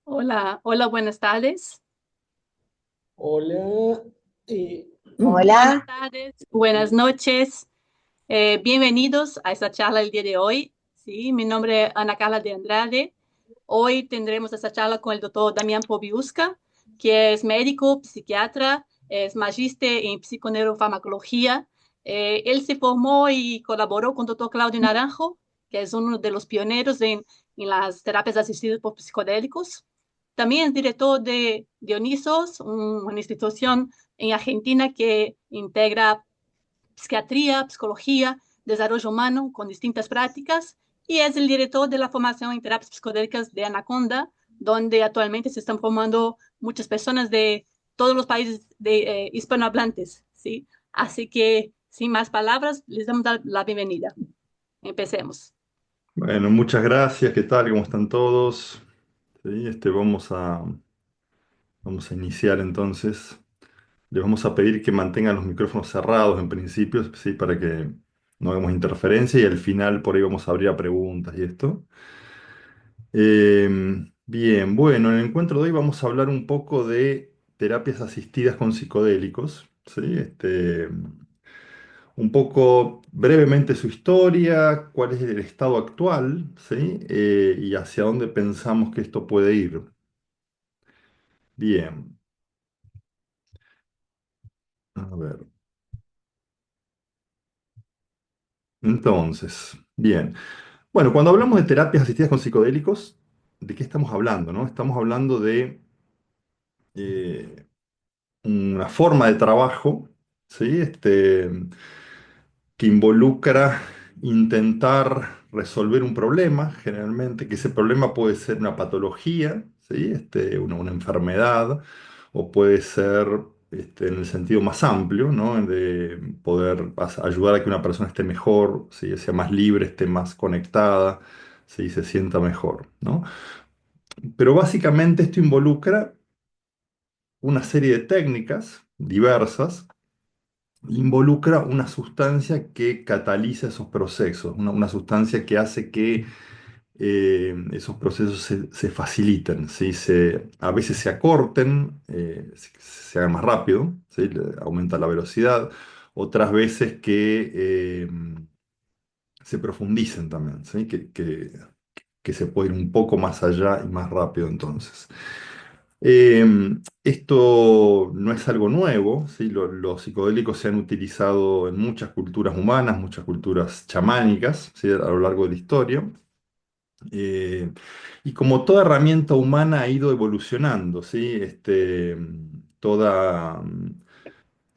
Hola, hola, buenas tardes. Hola, eh, Buenas Hola, tardes, buenas noches. Bienvenidos a esta charla el día de hoy. Sí, mi nombre es Ana Carla de Andrade. Hoy tendremos esta charla con el doctor Damián Pobiuska, que es médico, psiquiatra, es magíster en psiconeurofarmacología. Él se formó y colaboró con el doctor Claudio Naranjo, que es uno de los pioneros en las terapias asistidas por psicodélicos. También es director de Dionisos, una institución en Argentina que integra psiquiatría, psicología, desarrollo humano con distintas prácticas y es el director de la formación en terapias psicodélicas de Anaconda, donde actualmente se están formando muchas personas de todos los países hispanohablantes, ¿sí? Así que, sin más palabras, les damos la bienvenida. Empecemos. Bueno, muchas gracias. ¿Qué tal? ¿Cómo están todos? Sí, vamos a iniciar entonces. Les vamos a pedir que mantengan los micrófonos cerrados en principio, sí, para que no hagamos interferencia y al final por ahí vamos a abrir a preguntas y esto. Eh, Bien, bueno, en el encuentro de hoy vamos a hablar un poco de terapias asistidas con psicodélicos, ¿sí? Un poco brevemente su historia, cuál es el estado actual, ¿sí? Y hacia dónde pensamos que esto puede ir. Bien, a ver. Entonces, bien. Bueno, cuando hablamos de terapias asistidas con psicodélicos, ¿de qué estamos hablando, no? Estamos hablando de eh, una forma de trabajo, ¿sí? Que involucra intentar resolver un problema, generalmente, que ese problema puede ser una patología, ¿sí? Una enfermedad, o puede ser en el sentido más amplio, ¿no? De poder ayudar a que una persona esté mejor, ¿sí? Sea más libre, esté más conectada, ¿sí? Se sienta mejor, ¿no? Pero básicamente esto involucra una serie de técnicas diversas, involucra una sustancia que cataliza esos procesos, una sustancia que hace que esos procesos se faciliten, ¿sí? A veces se acorten, se hagan más rápido, ¿sí? Aumenta la velocidad, otras veces que se profundicen también, ¿sí? Que se puede ir un poco más allá y más rápido entonces. Esto no es algo nuevo, ¿sí? Los psicodélicos se han utilizado en muchas culturas humanas, muchas culturas chamánicas, ¿sí? A lo largo de la historia. Eh, y como toda herramienta humana ha ido evolucionando, ¿sí? Toda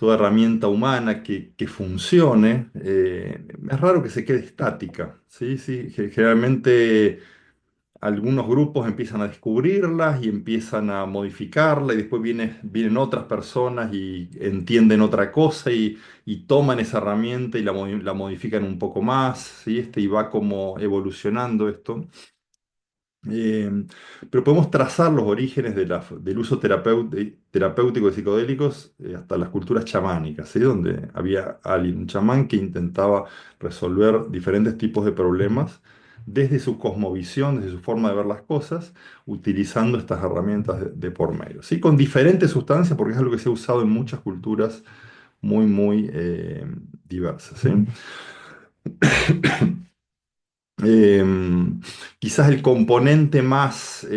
herramienta humana que funcione, es raro que se quede estática, ¿sí? Sí, generalmente algunos grupos empiezan a descubrirlas y empiezan a modificarla y después vienen otras personas y entienden otra cosa y toman esa herramienta y la modifican un poco más, ¿sí? Y va como evolucionando esto. Eh, pero podemos trazar los orígenes del uso terapéutico de psicodélicos hasta las culturas chamánicas, ¿sí? Donde había alguien, un chamán que intentaba resolver diferentes tipos de problemas desde su cosmovisión, desde su forma de ver las cosas, utilizando estas herramientas de por medio, ¿sí? Con diferentes sustancias, porque es algo que se ha usado en muchas culturas muy diversas, ¿sí? Quizás el componente más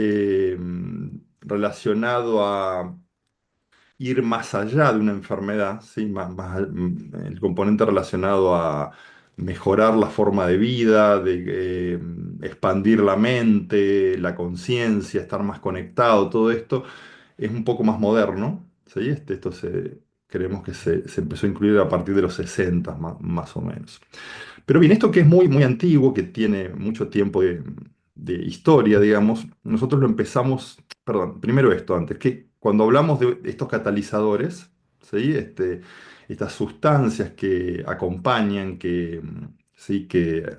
relacionado a ir más allá de una enfermedad, ¿sí? El componente relacionado a mejorar la forma de vida, de expandir la mente, la conciencia, estar más conectado, todo esto es un poco más moderno, ¿sí? Creemos que se empezó a incluir a partir de los 60 más o menos. Pero bien, esto que es muy antiguo, que tiene mucho tiempo de historia, digamos, nosotros lo empezamos, perdón, primero esto antes, que cuando hablamos de estos catalizadores, ¿sí? Estas sustancias que acompañan, ¿sí? Que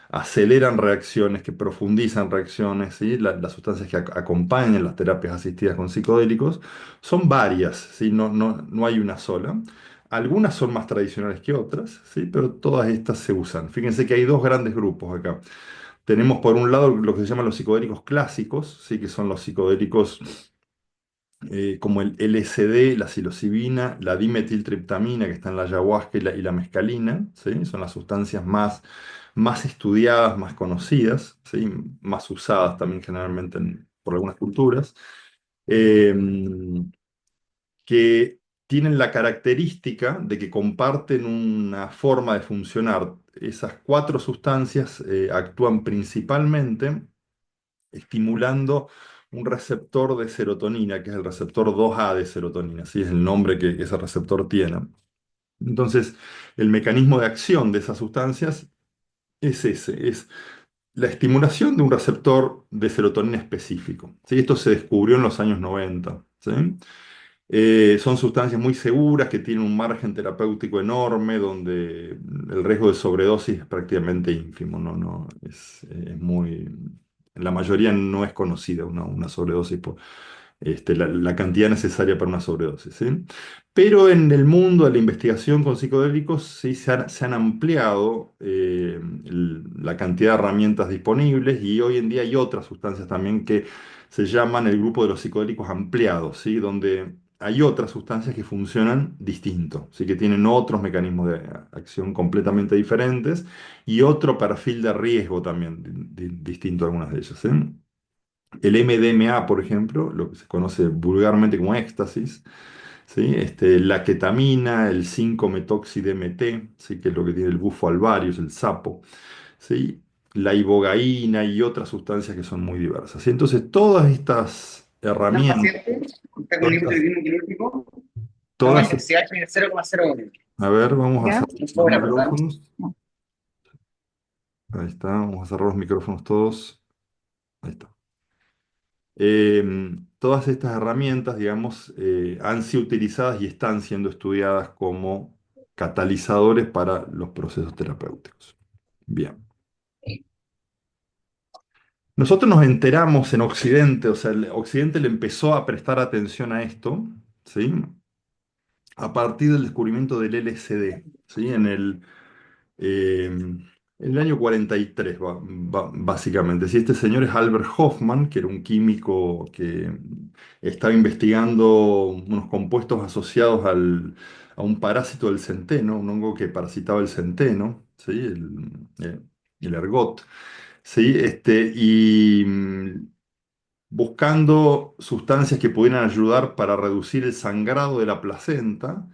aceleran reacciones, que profundizan reacciones, ¿sí? Las sustancias que acompañan las terapias asistidas con psicodélicos, son varias, ¿sí? No hay una sola. Algunas son más tradicionales que otras, ¿sí? Pero todas estas se usan. Fíjense que hay dos grandes grupos acá. Tenemos por un lado lo que se llaman los psicodélicos clásicos, ¿sí? Que son los psicodélicos como el LSD, la psilocibina, la dimetiltriptamina que está en la ayahuasca y la mescalina, ¿sí? Son las sustancias más estudiadas, más conocidas, ¿sí? Más usadas también generalmente por algunas culturas, eh, que tienen la característica de que comparten una forma de funcionar. Esas cuatro sustancias actúan principalmente estimulando un receptor de serotonina, que es el receptor 2A de serotonina, ¿sí? Es el nombre que ese receptor tiene. Entonces, el mecanismo de acción de esas sustancias es ese, es la estimulación de un receptor de serotonina específico, ¿sí? Esto se descubrió en los años 90, ¿sí? Son sustancias muy seguras que tienen un margen terapéutico enorme, donde el riesgo de sobredosis es prácticamente ínfimo, no, es muy... La mayoría no es conocida una sobredosis por la cantidad necesaria para una sobredosis, ¿sí? Pero en el mundo de la investigación con psicodélicos sí se han ampliado la cantidad de herramientas disponibles y hoy en día hay otras sustancias también que se llaman el grupo de los psicodélicos ampliados, ¿sí? Donde hay otras sustancias que funcionan distinto, ¿sí? Que tienen otros mecanismos de acción completamente diferentes y otro perfil de riesgo también distinto a algunas de ellas, ¿sí? El MDMA, por ejemplo, lo que se conoce vulgarmente como éxtasis, ¿sí? La ketamina, el 5-metoxi-DMT, ¿sí? Que es lo que tiene el bufo alvarius, el sapo, ¿sí? La ibogaína y otras sustancias que son muy diversas. ¿Sí? Entonces, todas estas Una herramientas, paciente está con todas estas, hipotiroidismo quirúrgico, toma todas, SH de 0,01. a ver, vamos a ¿Ya? cerrar los Ahora, ¿verdad? micrófonos. Ahí está, vamos a cerrar los micrófonos todos. Ahí está. Todas estas herramientas, digamos, han sido utilizadas y están siendo estudiadas como catalizadores para los procesos terapéuticos. Bien. Nosotros nos enteramos en Occidente, o sea, el Occidente le empezó a prestar atención a esto, ¿sí? A partir del descubrimiento del LSD, ¿sí? En el año 43, básicamente. Si este señor es Albert Hoffman, que era un químico que estaba investigando unos compuestos asociados a un parásito del centeno, un hongo que parasitaba el centeno, ¿sí? El ergot. ¿Sí? Buscando sustancias que pudieran ayudar para reducir el sangrado de la placenta,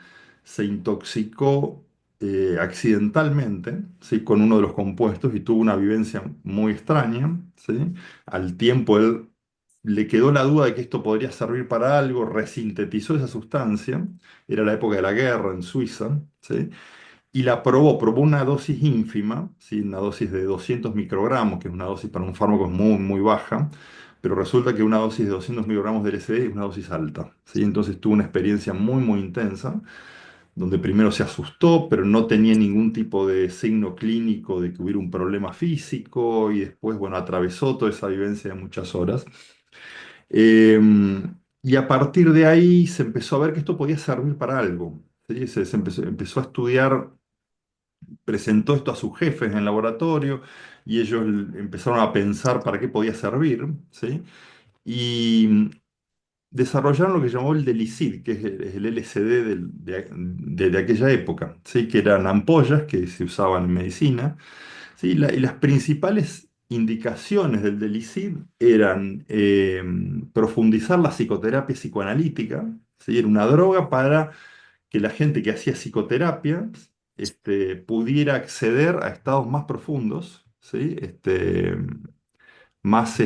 se intoxicó accidentalmente, ¿sí? Con uno de los compuestos y tuvo una vivencia muy extraña, ¿sí? Al tiempo él le quedó la duda de que esto podría servir para algo, resintetizó esa sustancia, era la época de la guerra en Suiza, ¿sí? Y la probó una dosis ínfima, ¿sí? Una dosis de 200 microgramos, que es una dosis para un fármaco muy, muy baja, pero resulta que una dosis de 200 microgramos de LSD es una dosis alta, ¿sí? Entonces tuvo una experiencia muy, muy intensa, donde primero se asustó, pero no tenía ningún tipo de signo clínico de que hubiera un problema físico, y después, bueno, atravesó toda esa vivencia de muchas horas. Eh, y a partir de ahí se empezó a ver que esto podía servir para algo, ¿sí? Empezó a estudiar, presentó esto a sus jefes en el laboratorio y ellos empezaron a pensar para qué podía servir, ¿sí? Y desarrollaron lo que llamó el Delicid, que es el LSD de aquella época, ¿sí? Que eran ampollas que se usaban en medicina, ¿sí? Y las principales indicaciones del Delicid eran profundizar la psicoterapia psicoanalítica, ¿sí? Era una droga para que la gente que hacía psicoterapia pudiera acceder a estados más profundos, ¿sí? Más,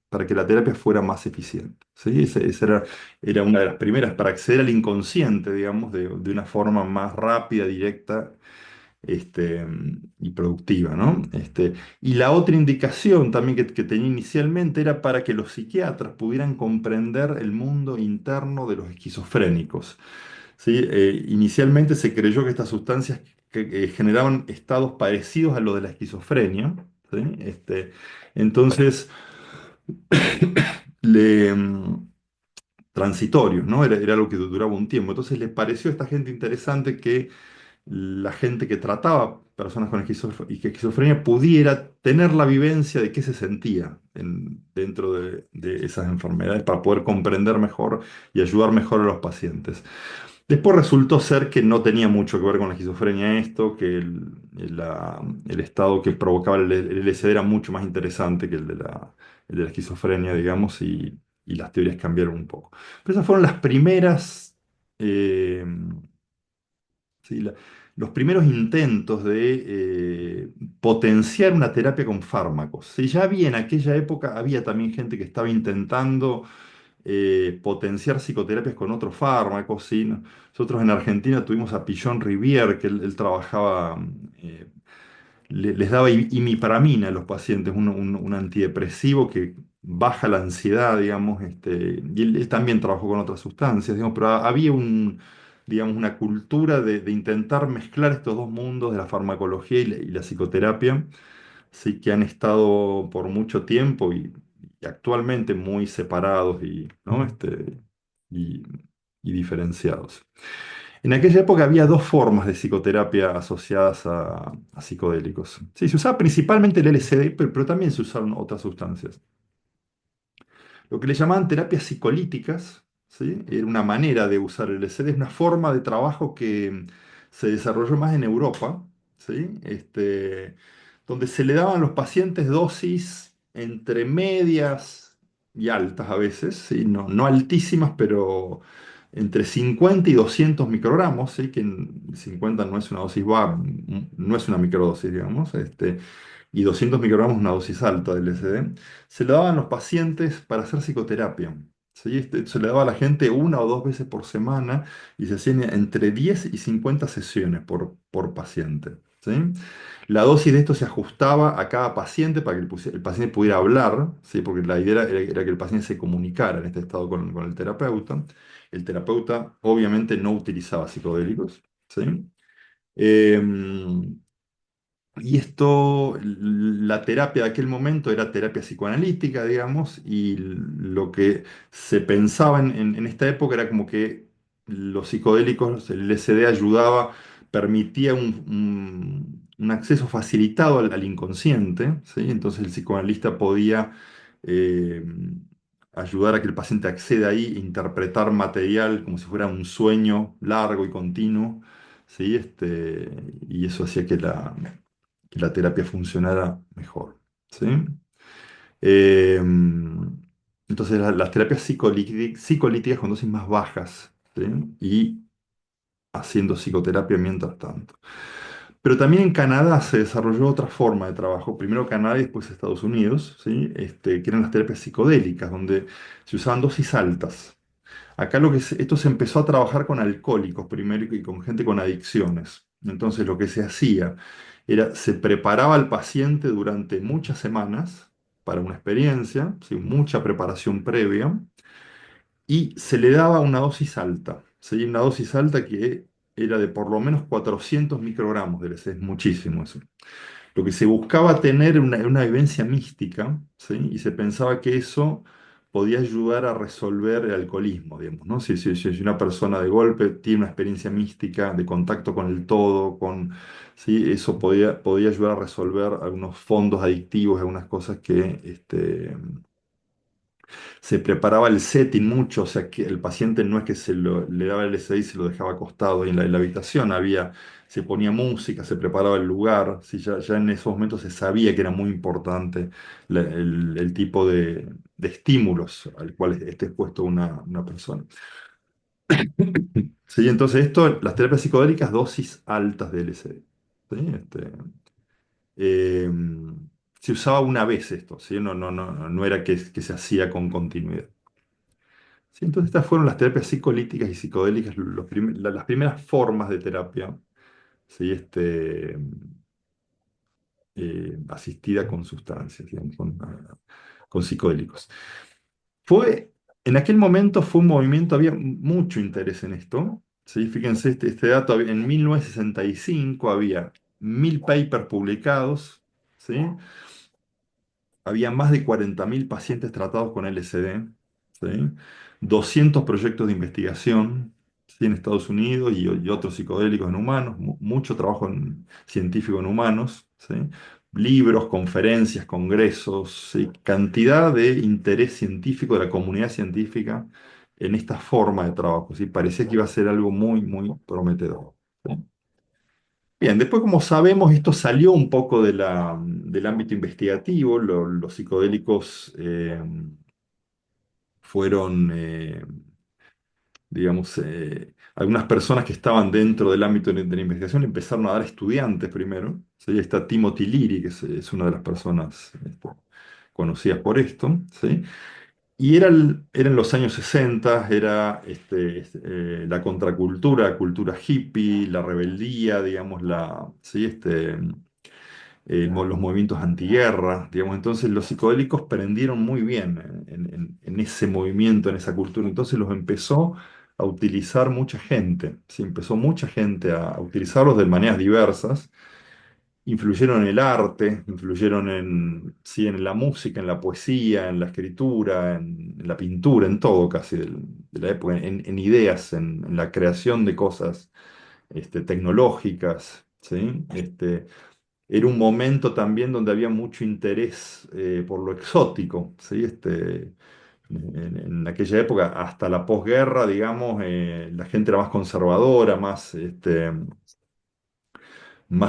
para que la terapia fuera más eficiente, ¿sí? Esa era una de las primeras, para acceder al inconsciente, digamos, de una forma más rápida, directa, y productiva, ¿no? Y la otra indicación también que tenía inicialmente era para que los psiquiatras pudieran comprender el mundo interno de los esquizofrénicos. ¿Sí? Inicialmente se creyó que estas sustancias generaban estados parecidos a los de la esquizofrenia, ¿sí? Entonces, le, transitorios, ¿no? Era algo que duraba un tiempo. Entonces les pareció a esta gente interesante que la gente que trataba personas con esquizofrenia pudiera tener la vivencia de qué se sentía dentro de esas enfermedades para poder comprender mejor y ayudar mejor a los pacientes. Después resultó ser que no tenía mucho que ver con la esquizofrenia esto, que el estado que provocaba el LSD era mucho más interesante que el de la esquizofrenia, digamos, y las teorías cambiaron un poco. Pero esas fueron las primeras, eh, sí, los primeros intentos de potenciar una terapia con fármacos. Sí, ya había en aquella época, había también gente que estaba intentando potenciar psicoterapias con otros fármacos, ¿sí? Nosotros en Argentina tuvimos a Pillon Rivière, que él trabajaba, les daba imipramina a los pacientes, un antidepresivo que baja la ansiedad, digamos, y él también trabajó con otras sustancias, digamos, pero había digamos, una cultura de intentar mezclar estos dos mundos de la farmacología y la psicoterapia, sí, que han estado por mucho tiempo y actualmente muy separados ¿no? y, y diferenciados. En aquella época había dos formas de psicoterapia asociadas a psicodélicos. Sí, se usaba principalmente el LSD, pero también se usaron otras sustancias. Lo que le llamaban terapias psicolíticas, ¿sí? Era una manera de usar el LSD, es una forma de trabajo que se desarrolló más en Europa, ¿sí? Donde se le daban a los pacientes dosis entre medias y altas a veces, ¿sí? No altísimas, pero entre 50 y 200 microgramos, ¿sí? Que 50 no es una dosis baja, no es una microdosis, digamos, y 200 microgramos una dosis alta del LSD, se le daban a los pacientes para hacer psicoterapia. ¿Sí? Se le daba a la gente una o dos veces por semana y se hacían entre 10 y 50 sesiones por paciente. ¿Sí? La dosis de esto se ajustaba a cada paciente para que el paciente pudiera hablar, ¿sí? Porque la idea era que el paciente se comunicara en este estado con el terapeuta. El terapeuta obviamente no utilizaba psicodélicos. ¿Sí? Em, y esto, la terapia de aquel momento era terapia psicoanalítica, digamos, y lo que se pensaba en esta época era como que los psicodélicos, el LSD ayudaba, permitía un acceso facilitado al inconsciente, ¿sí? Entonces el psicoanalista podía eh, ayudar a que el paciente acceda ahí, interpretar material como si fuera un sueño largo y continuo, ¿sí? Y eso hacía que la terapia funcionara mejor. ¿Sí? Eh, entonces, las terapias psicolíticas con dosis más bajas, ¿sí? Y haciendo psicoterapia mientras tanto. Pero también en Canadá se desarrolló otra forma de trabajo, primero Canadá y después Estados Unidos, ¿sí? Que eran las terapias psicodélicas, donde se usaban dosis altas. Acá esto se empezó a trabajar con alcohólicos primero y con gente con adicciones. Entonces lo que se hacía era, se preparaba al paciente durante muchas semanas para una experiencia, ¿sí? Mucha preparación previa, y se le daba una dosis alta, ¿sí? Una dosis alta que era de por lo menos 400 microgramos de LSD, es muchísimo eso. Lo que se buscaba tener una vivencia mística, ¿sí? Y se pensaba que eso podía ayudar a resolver el alcoholismo, digamos, ¿no? Si una persona de golpe tiene una experiencia mística de contacto con el todo, ¿sí? Eso podía ayudar a resolver algunos fondos adictivos, algunas cosas que se preparaba el setting mucho, o sea que el paciente no es que le daba el LSD y se lo dejaba acostado y en la habitación se ponía música, se preparaba el lugar, ¿sí? Ya en esos momentos se sabía que era muy importante el tipo de estímulos al cual esté expuesto una persona. Sí, entonces las terapias psicodélicas, dosis altas de LSD. ¿Sí? Eh, Se usaba una vez esto, ¿sí? No era que se hacía con continuidad. Sí, entonces estas fueron las terapias psicolíticas y psicodélicas, las primeras formas de terapia, ¿sí? Asistida con sustancias, digamos, con psicodélicos. Fue, en aquel momento fue un movimiento, había mucho interés en esto, ¿sí? Fíjense este dato, en 1965 había 1000 papers publicados, ¿sí? Había más de 40.000 pacientes tratados con LSD, ¿sí? 200 proyectos de investigación, sí, en Estados Unidos y otros psicodélicos en humanos, mucho trabajo científico en humanos, ¿sí? Libros, conferencias, congresos, ¿sí? Cantidad de interés científico de la comunidad científica en esta forma de trabajo, ¿sí? Parecía que iba a ser algo muy, muy prometedor. ¿Sí? Bien, después, como sabemos, esto salió un poco del ámbito investigativo. Los psicodélicos fueron, digamos, algunas personas que estaban dentro del ámbito de la investigación empezaron a dar estudiantes primero. ¿Sí? Ahí está Timothy Leary, que es una de las personas conocidas por esto. ¿Sí? Y eran los años 60, era la contracultura, la cultura hippie, la rebeldía, digamos, ¿sí? Los movimientos antiguerra, digamos. Entonces los psicodélicos prendieron muy bien en ese movimiento, en esa cultura. Entonces los empezó a utilizar mucha gente, ¿sí? Empezó mucha gente a utilizarlos de maneras diversas. Influyeron en el arte, influyeron sí, en la música, en la poesía, en la escritura, en la pintura, en todo casi de la época, en ideas, en la creación de cosas tecnológicas, ¿sí? Era un momento también donde había mucho interés por lo exótico, ¿sí? En aquella época, hasta la posguerra, digamos, la gente era más conservadora, más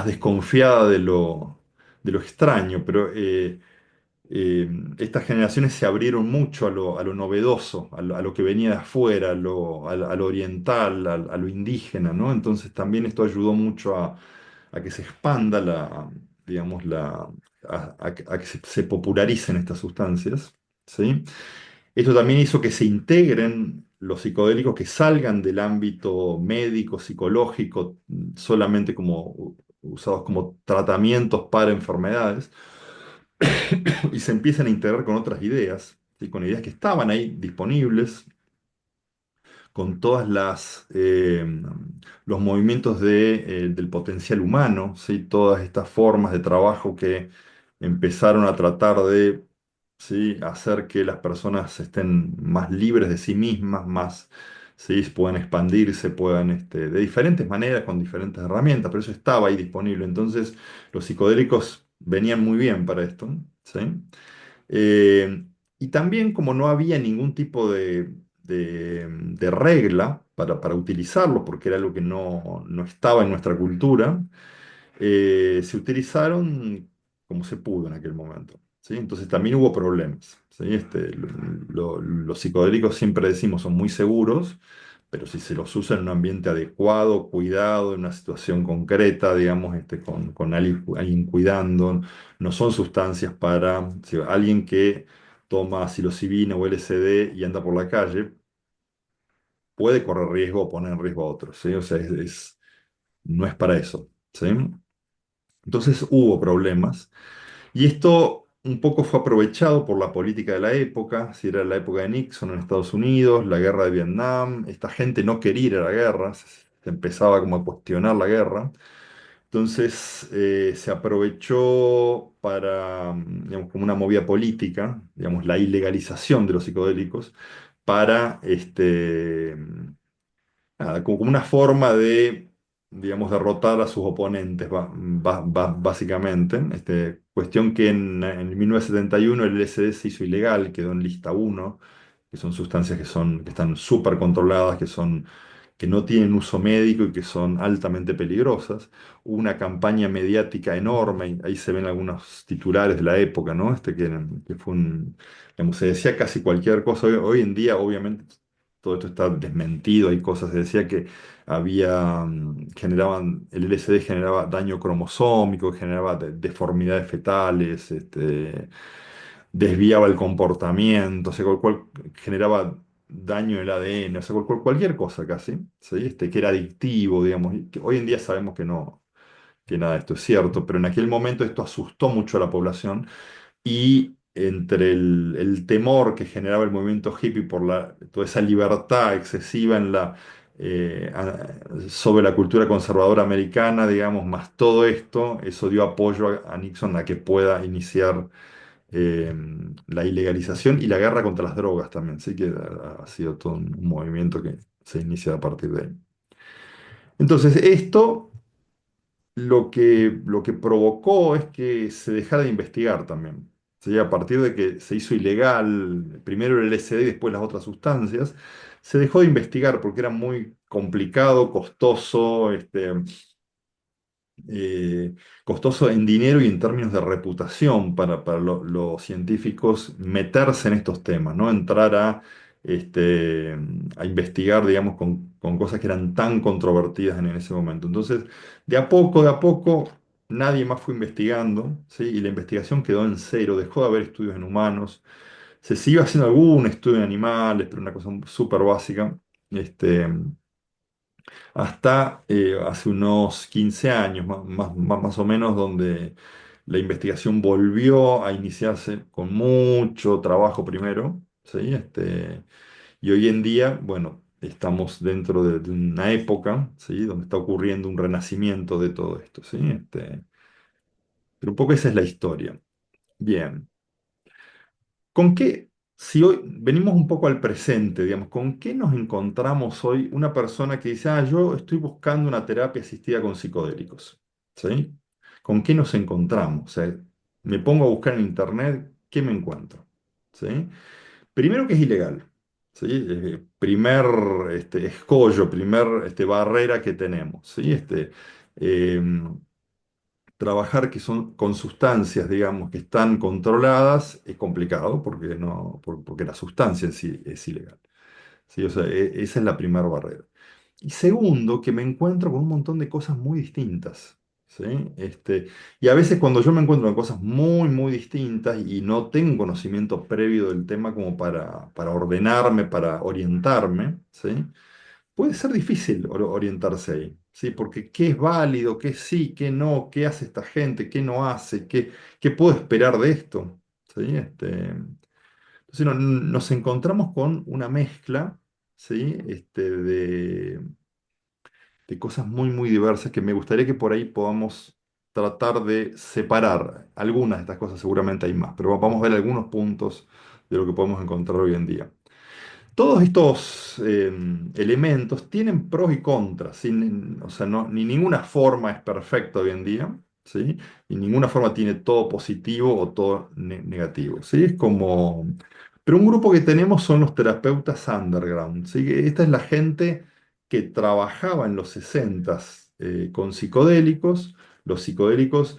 desconfiada de lo extraño, pero estas generaciones se abrieron mucho a lo novedoso, a lo que venía de afuera, a lo oriental, a lo indígena, ¿no? Entonces también esto ayudó mucho a que se expanda digamos, a que se popularicen estas sustancias, ¿sí? Esto también hizo que se integren los psicodélicos, que salgan del ámbito médico, psicológico, solamente como usados como tratamientos para enfermedades, y se empiezan a integrar con otras ideas, ¿sí? Con ideas que estaban ahí disponibles, con todas los movimientos del potencial humano, ¿sí? Todas estas formas de trabajo que empezaron a tratar de, ¿sí? Hacer que las personas estén más libres de sí mismas, ¿sí? Puedan expandirse, de diferentes maneras, con diferentes herramientas, pero eso estaba ahí disponible. Entonces, los psicodélicos venían muy bien para esto, ¿sí? Eh, y también como no había ningún tipo de regla para utilizarlo, porque era algo que no estaba en nuestra cultura, se utilizaron como se pudo en aquel momento, ¿sí? Entonces también hubo problemas, ¿sí? Los psicodélicos siempre decimos son muy seguros, pero si se los usa en un ambiente adecuado, cuidado, en una situación concreta, digamos, con alguien cuidando, no son sustancias para si alguien que toma psilocibina o LSD y anda por la calle, puede correr riesgo o poner en riesgo a otros, ¿sí? O sea, no es para eso, ¿sí? Entonces hubo problemas. Y esto un poco fue aprovechado por la política de la época, si era la época de Nixon en Estados Unidos, la guerra de Vietnam, esta gente no quería ir a la guerra, se empezaba como a cuestionar la guerra, entonces se aprovechó para, digamos, como una movida política, digamos, la ilegalización de los psicodélicos, para nada, como una forma de, digamos, derrotar a sus oponentes, básicamente. Cuestión que en 1971 el LSD se hizo ilegal, quedó en lista uno, que son sustancias que están súper controladas, que no tienen uso médico y que son altamente peligrosas. Hubo una campaña mediática enorme, y ahí se ven algunos titulares de la época, ¿no? Que fue digamos, se decía casi cualquier cosa. Hoy en día, obviamente, todo esto está desmentido, hay cosas, se decía que el LSD generaba daño cromosómico, generaba deformidades fetales, desviaba el comportamiento, o sea, generaba daño en el ADN, o sea, cualquier cosa casi, ¿sí? Que era adictivo, digamos, y que hoy en día sabemos que nada de esto es cierto, pero en aquel momento esto asustó mucho a la población y entre el temor que generaba el movimiento hippie por toda esa libertad excesiva sobre la cultura conservadora americana, digamos, más todo esto, eso dio apoyo a Nixon a que pueda iniciar eh, la ilegalización y la guerra contra las drogas también. Sí que ha sido todo un movimiento que se inicia a partir de ahí. Entonces, esto lo que provocó es que se dejara de investigar también. ¿Sí? A partir de que se hizo ilegal, primero el LSD y después las otras sustancias, se dejó de investigar porque era muy complicado, costoso, costoso en dinero y en términos de reputación para los científicos meterse en estos temas, ¿no? Entrar este, a investigar, digamos, con cosas que eran tan controvertidas en ese momento. Entonces, de a poco, nadie más fue investigando, ¿sí? Y la investigación quedó en cero, dejó de haber estudios en humanos. Se sigue haciendo algún estudio en animales, pero una cosa súper básica. Este, hasta hace unos 15 años, más o menos, donde la investigación volvió a iniciarse con mucho trabajo primero, ¿sí? Y hoy en día, bueno, estamos dentro de una época, ¿sí? Donde está ocurriendo un renacimiento de todo esto, ¿sí? Pero un poco esa es la historia. Bien. ¿Con qué, si hoy venimos un poco al presente, digamos, con qué nos encontramos hoy una persona que dice, yo estoy buscando una terapia asistida con psicodélicos? ¿Sí? ¿Con qué nos encontramos? O sea, me pongo a buscar en internet, ¿qué me encuentro? ¿Sí? Primero que es ilegal. ¿Sí? Primer escollo, primer barrera que tenemos. ¿Sí? Em, Trabajar que son con sustancias, digamos, que están controladas es complicado porque, no, porque la sustancia en sí es ilegal. ¿Sí? O sea, esa es la primera barrera. Y segundo, que me encuentro con un montón de cosas muy distintas. ¿Sí? Y a veces cuando yo me encuentro con cosas muy distintas y no tengo conocimiento previo del tema como para ordenarme, para orientarme, ¿sí? Puede ser difícil orientarse ahí, ¿sí? Porque qué es válido, qué sí, qué no, qué hace esta gente, qué no hace, qué puedo esperar de esto, ¿sí? Entonces nos encontramos con una mezcla, ¿sí? De cosas muy diversas que me gustaría que por ahí podamos tratar de separar. Algunas de estas cosas seguramente hay más, pero vamos a ver algunos puntos de lo que podemos encontrar hoy en día. Todos estos elementos tienen pros y contras, o sea, ni ninguna forma es perfecta hoy en día, ¿sí? Y ninguna forma tiene todo positivo o todo negativo, ¿sí? Pero un grupo que tenemos son los terapeutas underground, ¿sí? Que esta es la gente que trabajaba en los 60 con psicodélicos. Los psicodélicos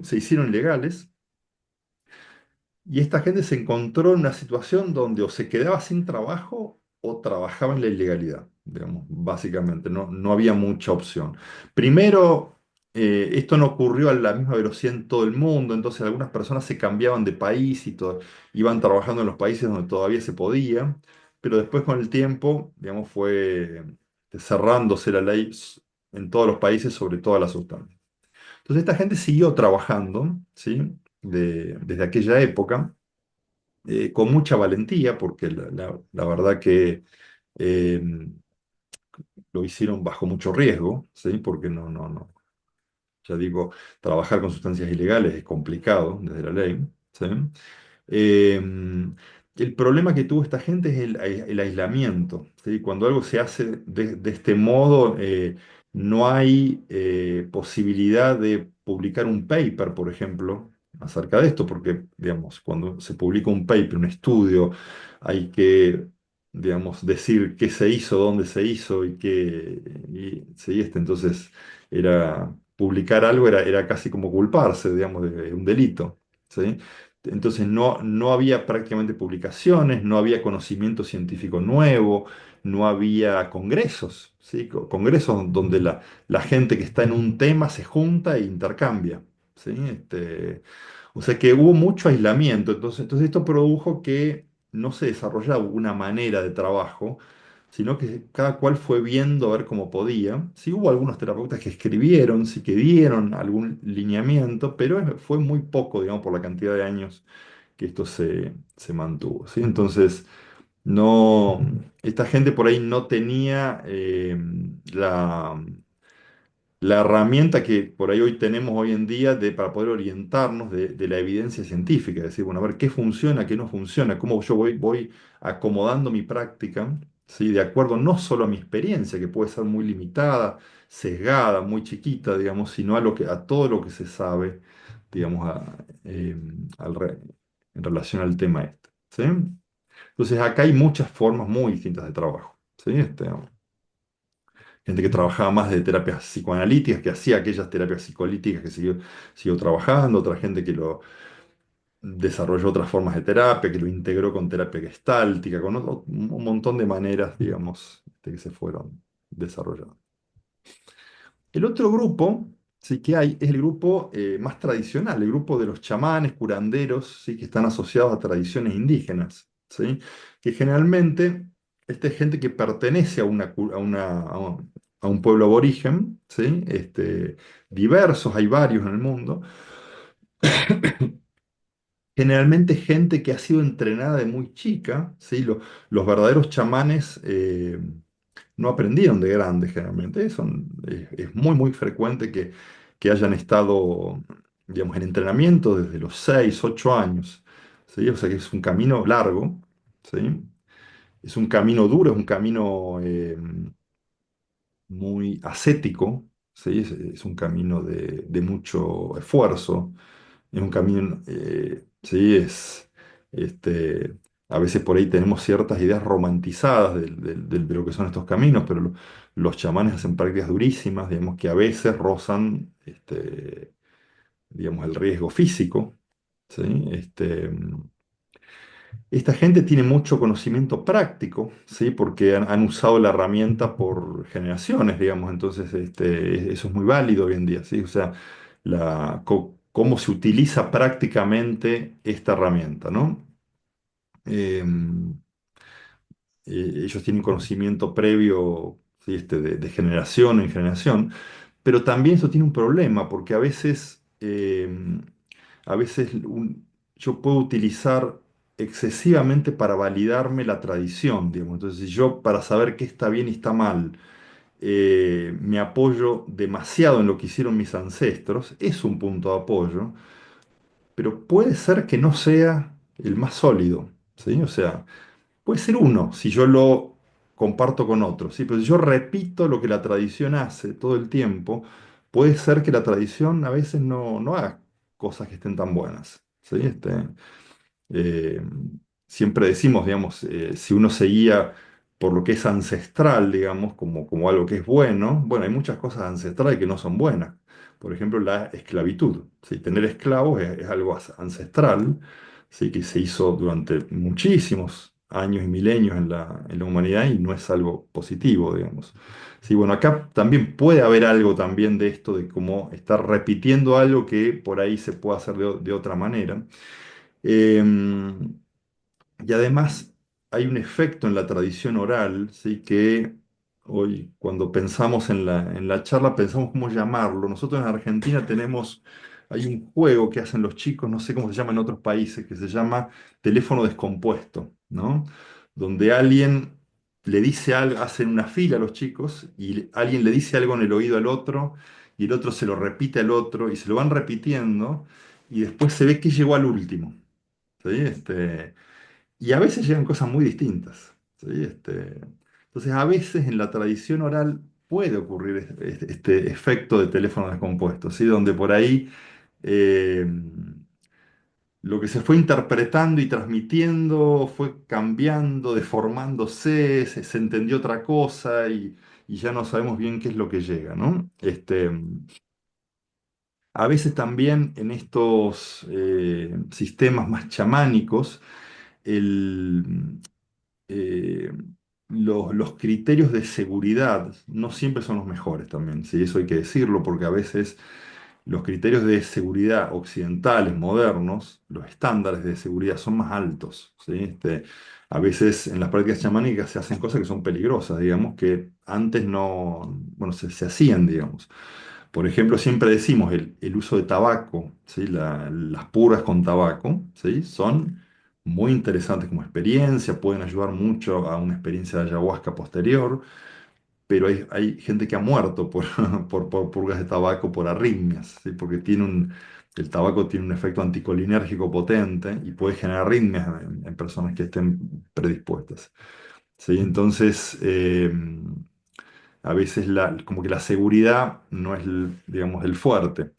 se hicieron legales y esta gente se encontró en una situación donde o se quedaba sin trabajo o trabajaba en la ilegalidad, digamos, básicamente, no había mucha opción. Primero, esto no ocurrió a la misma velocidad en todo el mundo, entonces algunas personas se cambiaban de país y iban trabajando en los países donde todavía se podía, pero después con el tiempo, digamos, fue cerrándose la ley en todos los países sobre todas las sustancias. Entonces esta gente siguió trabajando, ¿sí? Desde aquella época con mucha valentía, porque la verdad que eh, lo hicieron bajo mucho riesgo, ¿sí? Porque ya digo, trabajar con sustancias ilegales es complicado desde la ley, ¿sí? Eh, el problema que tuvo esta gente es el aislamiento, ¿sí? Cuando algo se hace de este modo, no hay posibilidad de publicar un paper, por ejemplo, acerca de esto, porque, digamos, cuando se publica un paper, un estudio, hay que, digamos, decir qué se hizo, dónde se hizo sí, entonces publicar algo era casi como culparse, digamos, de un delito, ¿sí? Entonces no había prácticamente publicaciones, no había conocimiento científico nuevo, no había congresos, ¿sí? Congresos donde la gente que está en un tema se junta e intercambia, ¿sí? O sea que hubo mucho aislamiento, entonces esto produjo que no se desarrollaba una manera de trabajo, sino que cada cual fue viendo a ver cómo podía. Sí hubo algunos terapeutas que escribieron, sí que dieron algún lineamiento, pero fue muy poco, digamos, por la cantidad de años que esto se mantuvo, ¿sí? Entonces, no, esta gente por ahí no tenía la herramienta que por ahí hoy tenemos hoy en día para poder orientarnos de la evidencia científica, es decir, bueno, a ver qué funciona, qué no funciona, cómo yo voy acomodando mi práctica ¿sí? De acuerdo no solo a mi experiencia, que puede ser muy limitada, sesgada, muy chiquita, digamos, sino a todo lo que se sabe, digamos, en relación al tema este, ¿sí? Entonces acá hay muchas formas muy distintas de trabajo, ¿sí? Gente que trabajaba más de terapias psicoanalíticas, que hacía aquellas terapias psicolíticas que siguió trabajando, otra gente que lo desarrolló otras formas de terapia, que lo integró con terapia gestáltica, con un montón de maneras, digamos, que se fueron desarrollando. El otro grupo, sí que hay, es el grupo más tradicional, el grupo de los chamanes, curanderos, sí, que están asociados a tradiciones indígenas, ¿sí? Que generalmente esta es gente que pertenece a, a un pueblo aborigen, ¿sí? Diversos, hay varios en el mundo. Generalmente gente que ha sido entrenada de muy chica, ¿sí? Los verdaderos chamanes no aprendieron de grandes generalmente. Es muy, muy frecuente que hayan estado, digamos, en entrenamiento desde los 6 8 años, ¿sí? O sea que es un camino largo, ¿sí? Es un camino duro, es un camino muy ascético, ¿sí? Es un camino de mucho esfuerzo. Es un camino, sí, este, a veces por ahí tenemos ciertas ideas romantizadas de lo que son estos caminos, pero los chamanes hacen prácticas durísimas, digamos, que a veces rozan, digamos, el riesgo físico, ¿sí? Esta gente tiene mucho conocimiento práctico, ¿sí? Porque han usado la herramienta por generaciones, digamos, entonces eso es muy válido hoy en día, ¿sí? O sea, cómo se utiliza prácticamente esta herramienta, ¿no? Em, Ellos tienen conocimiento previo, ¿sí? De generación en generación, pero también eso tiene un problema, porque a veces yo puedo utilizar excesivamente para validarme la tradición, digamos. Entonces, si yo para saber qué está bien y está mal, me apoyo demasiado en lo que hicieron mis ancestros, es un punto de apoyo, pero puede ser que no sea el más sólido, ¿sí? O sea, puede ser uno, si yo lo comparto con otros, ¿sí? Pero si yo repito lo que la tradición hace todo el tiempo, puede ser que la tradición a veces no haga cosas que estén tan buenas, ¿sí? Eh, Siempre decimos, digamos, si uno se guía por lo que es ancestral, digamos, como algo que es bueno, bueno, hay muchas cosas ancestrales que no son buenas. Por ejemplo, la esclavitud, ¿sí? Tener esclavos es algo ancestral, ¿sí? Que se hizo durante muchísimos años y milenios en la humanidad y no es algo positivo, digamos. Sí, bueno, acá también puede haber algo también de esto, de cómo estar repitiendo algo que por ahí se puede hacer de otra manera. Em, y además hay un efecto en la tradición oral, ¿sí? Que hoy cuando pensamos en la charla pensamos cómo llamarlo. Nosotros en Argentina hay un juego que hacen los chicos, no sé cómo se llama en otros países, que se llama teléfono descompuesto, ¿no? Donde alguien le dice algo, hacen una fila a los chicos y alguien le dice algo en el oído al otro y el otro se lo repite al otro y se lo van repitiendo y después se ve que llegó al último. ¿Sí? Y a veces llegan cosas muy distintas, ¿sí? Entonces, a veces en la tradición oral puede ocurrir este efecto de teléfono descompuesto, ¿sí? Donde por ahí eh, lo que se fue interpretando y transmitiendo fue cambiando, deformándose, se entendió otra cosa y ya no sabemos bien qué es lo que llega, ¿no? A veces también en estos sistemas más chamánicos, el, eh, los criterios de seguridad no siempre son los mejores también, ¿sí? Eso hay que decirlo porque a veces los criterios de seguridad occidentales, modernos, los estándares de seguridad son más altos, ¿sí? A veces en las prácticas chamánicas se hacen cosas que son peligrosas, digamos, que antes no, bueno, se hacían, digamos. Por ejemplo, siempre decimos el uso de tabaco, ¿sí? Las purgas con tabaco, ¿sí? Son muy interesantes como experiencia, pueden ayudar mucho a una experiencia de ayahuasca posterior, pero hay gente que ha muerto por purgas de tabaco por arritmias, ¿sí? Porque el tabaco tiene un efecto anticolinérgico potente y puede generar arritmias en personas que estén predispuestas. ¿sí? Entonces, a veces como que la seguridad no es, digamos, el fuerte.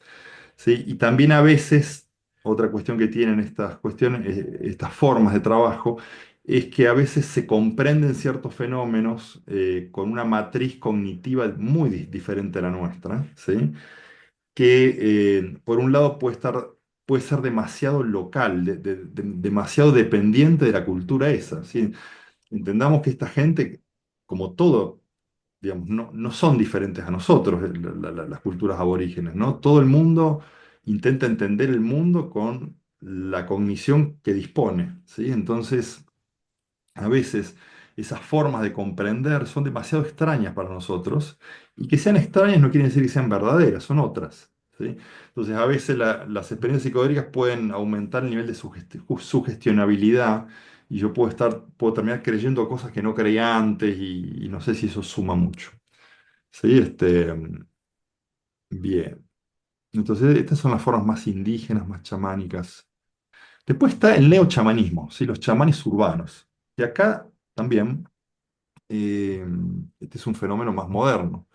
¿Sí? Y también a veces, otra cuestión que tienen estas cuestiones, estas formas de trabajo, es que a veces se comprenden ciertos fenómenos con una matriz cognitiva muy diferente a la nuestra, ¿sí? Que por un lado puede ser demasiado local, demasiado dependiente de la cultura esa, ¿sí? Entendamos que esta gente, como todo, digamos, no son diferentes a nosotros, las culturas aborígenes, ¿no? Todo el mundo intenta entender el mundo con la cognición que dispone, ¿sí? Entonces, a veces esas formas de comprender son demasiado extrañas para nosotros, y que sean extrañas no quiere decir que sean verdaderas, son otras, ¿sí? Entonces, a veces las experiencias psicodélicas pueden aumentar el nivel de sugestionabilidad, y yo puedo terminar creyendo cosas que no creía antes, y no sé si eso suma mucho. Sí, bien. Entonces, estas son las formas más indígenas, más chamánicas. Después está el neochamanismo, ¿sí? Los chamanes urbanos. Y acá también, eh, este es un fenómeno más moderno.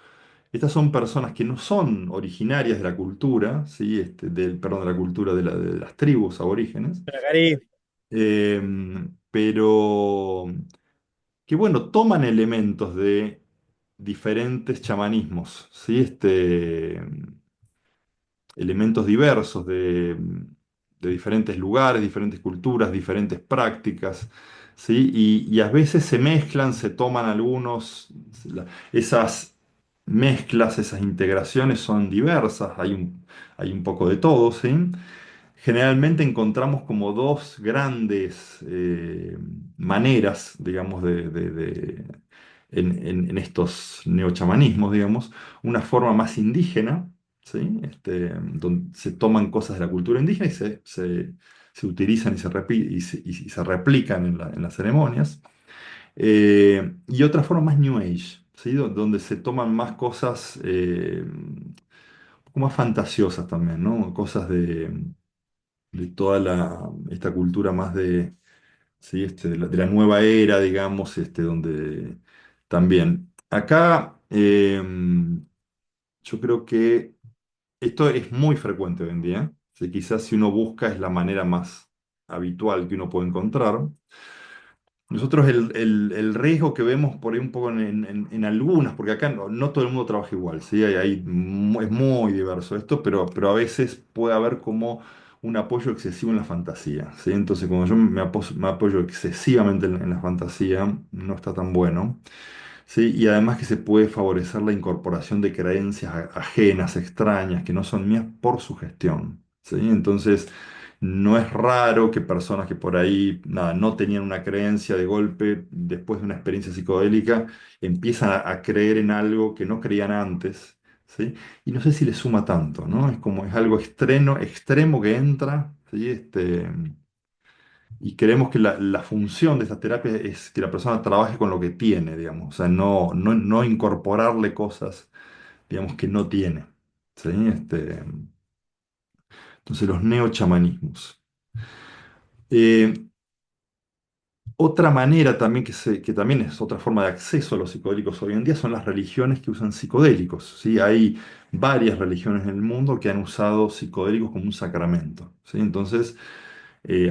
Estas son personas que no son originarias de la cultura, ¿sí? Perdón, de la cultura de las tribus aborígenes, Hola, Cari. eh, pero que, bueno, toman elementos de diferentes chamanismos, ¿sí? Elementos diversos de diferentes lugares, diferentes culturas, diferentes prácticas, ¿sí? Y a veces se mezclan, se toman algunos, esas mezclas, esas integraciones son diversas, hay un poco de todo, ¿sí? Generalmente encontramos como dos grandes maneras, digamos, en estos neochamanismos, digamos, una forma más indígena, ¿sí? Donde se toman cosas de la cultura indígena y se utilizan y se replican en las ceremonias. Y otra forma más New Age, ¿sí? Donde se toman más cosas un poco más fantasiosas también, ¿no? Cosas de toda esta cultura más ¿sí? De la nueva era, digamos, donde también. Acá yo creo que esto es muy frecuente hoy en día. ¿Sí? Quizás si uno busca es la manera más habitual que uno puede encontrar. Nosotros el riesgo que vemos por ahí un poco en algunas, porque acá no todo el mundo trabaja igual, ¿sí? Es muy diverso esto, pero a veces puede haber como un apoyo excesivo en la fantasía, ¿sí? Entonces, cuando yo me apoyo excesivamente en la fantasía, no está tan bueno. Sí, y además que se puede favorecer la incorporación de creencias ajenas, extrañas, que no son mías por su gestión. ¿Sí? Entonces, no es raro que personas que por ahí nada, no tenían una creencia de golpe, después de una experiencia psicodélica, empiezan a creer en algo que no creían antes. ¿Sí? Y no sé si le suma tanto, ¿no? Es como es algo extremo que entra, ¿sí? Y creemos que la función de esta terapia es que la persona trabaje con lo que tiene, digamos, o sea, no incorporarle cosas, digamos, que no tiene. ¿Sí? Entonces, los neochamanismos. Eh, Otra manera también que también es otra forma de acceso a los psicodélicos hoy en día son las religiones que usan psicodélicos, ¿sí? Hay varias religiones en el mundo que han usado psicodélicos como un sacramento, ¿sí? Entonces,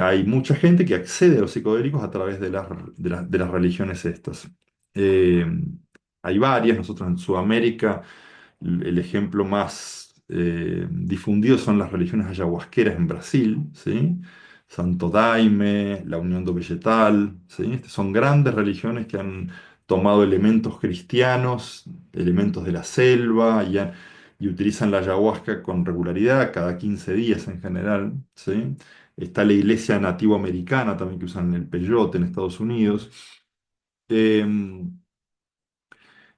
hay mucha gente que accede a los psicodélicos a través de las religiones estas. Eh, Hay varias, nosotros en Sudamérica, el ejemplo más difundido son las religiones ayahuasqueras en Brasil, ¿sí? Santo Daime, la Unión do Vegetal, ¿sí? Son grandes religiones que han tomado elementos cristianos, elementos de la selva, y utilizan la ayahuasca con regularidad, cada 15 días en general, ¿sí? Está la iglesia nativo-americana también que usan el peyote en Estados Unidos. Em,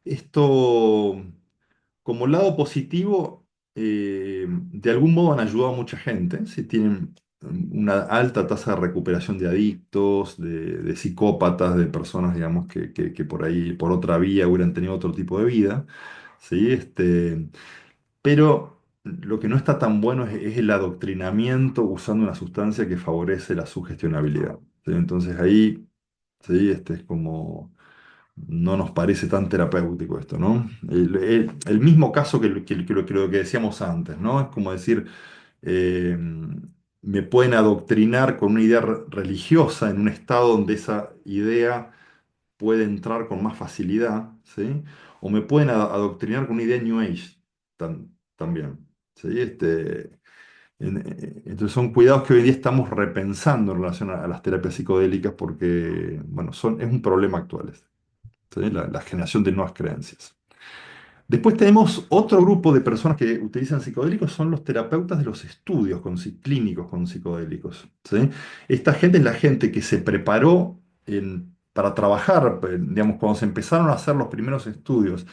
Esto, como lado positivo, de algún modo han ayudado a mucha gente. ¿Sí? Tienen una alta tasa de recuperación de adictos, de psicópatas, de personas, digamos, que por ahí, por otra vía, hubieran tenido otro tipo de vida. ¿Sí? Pero lo que no está tan bueno es el adoctrinamiento usando una sustancia que favorece la sugestionabilidad. ¿Sí? Entonces ahí, ¿sí? Es como no nos parece tan terapéutico esto, ¿no? El mismo caso que lo que decíamos antes, ¿no? Es como decir, eh, me pueden adoctrinar con una idea religiosa en un estado donde esa idea puede entrar con más facilidad, ¿sí? O me pueden adoctrinar con una idea New Age también, ¿sí? Entonces son cuidados que hoy en día estamos repensando en relación a las terapias psicodélicas porque, bueno, es un problema actual, ¿sí? La generación de nuevas creencias. Después tenemos otro grupo de personas que utilizan psicodélicos, son los terapeutas de los estudios clínicos con psicodélicos, ¿sí? Esta gente es la gente que se preparó para trabajar, digamos, cuando se empezaron a hacer los primeros estudios,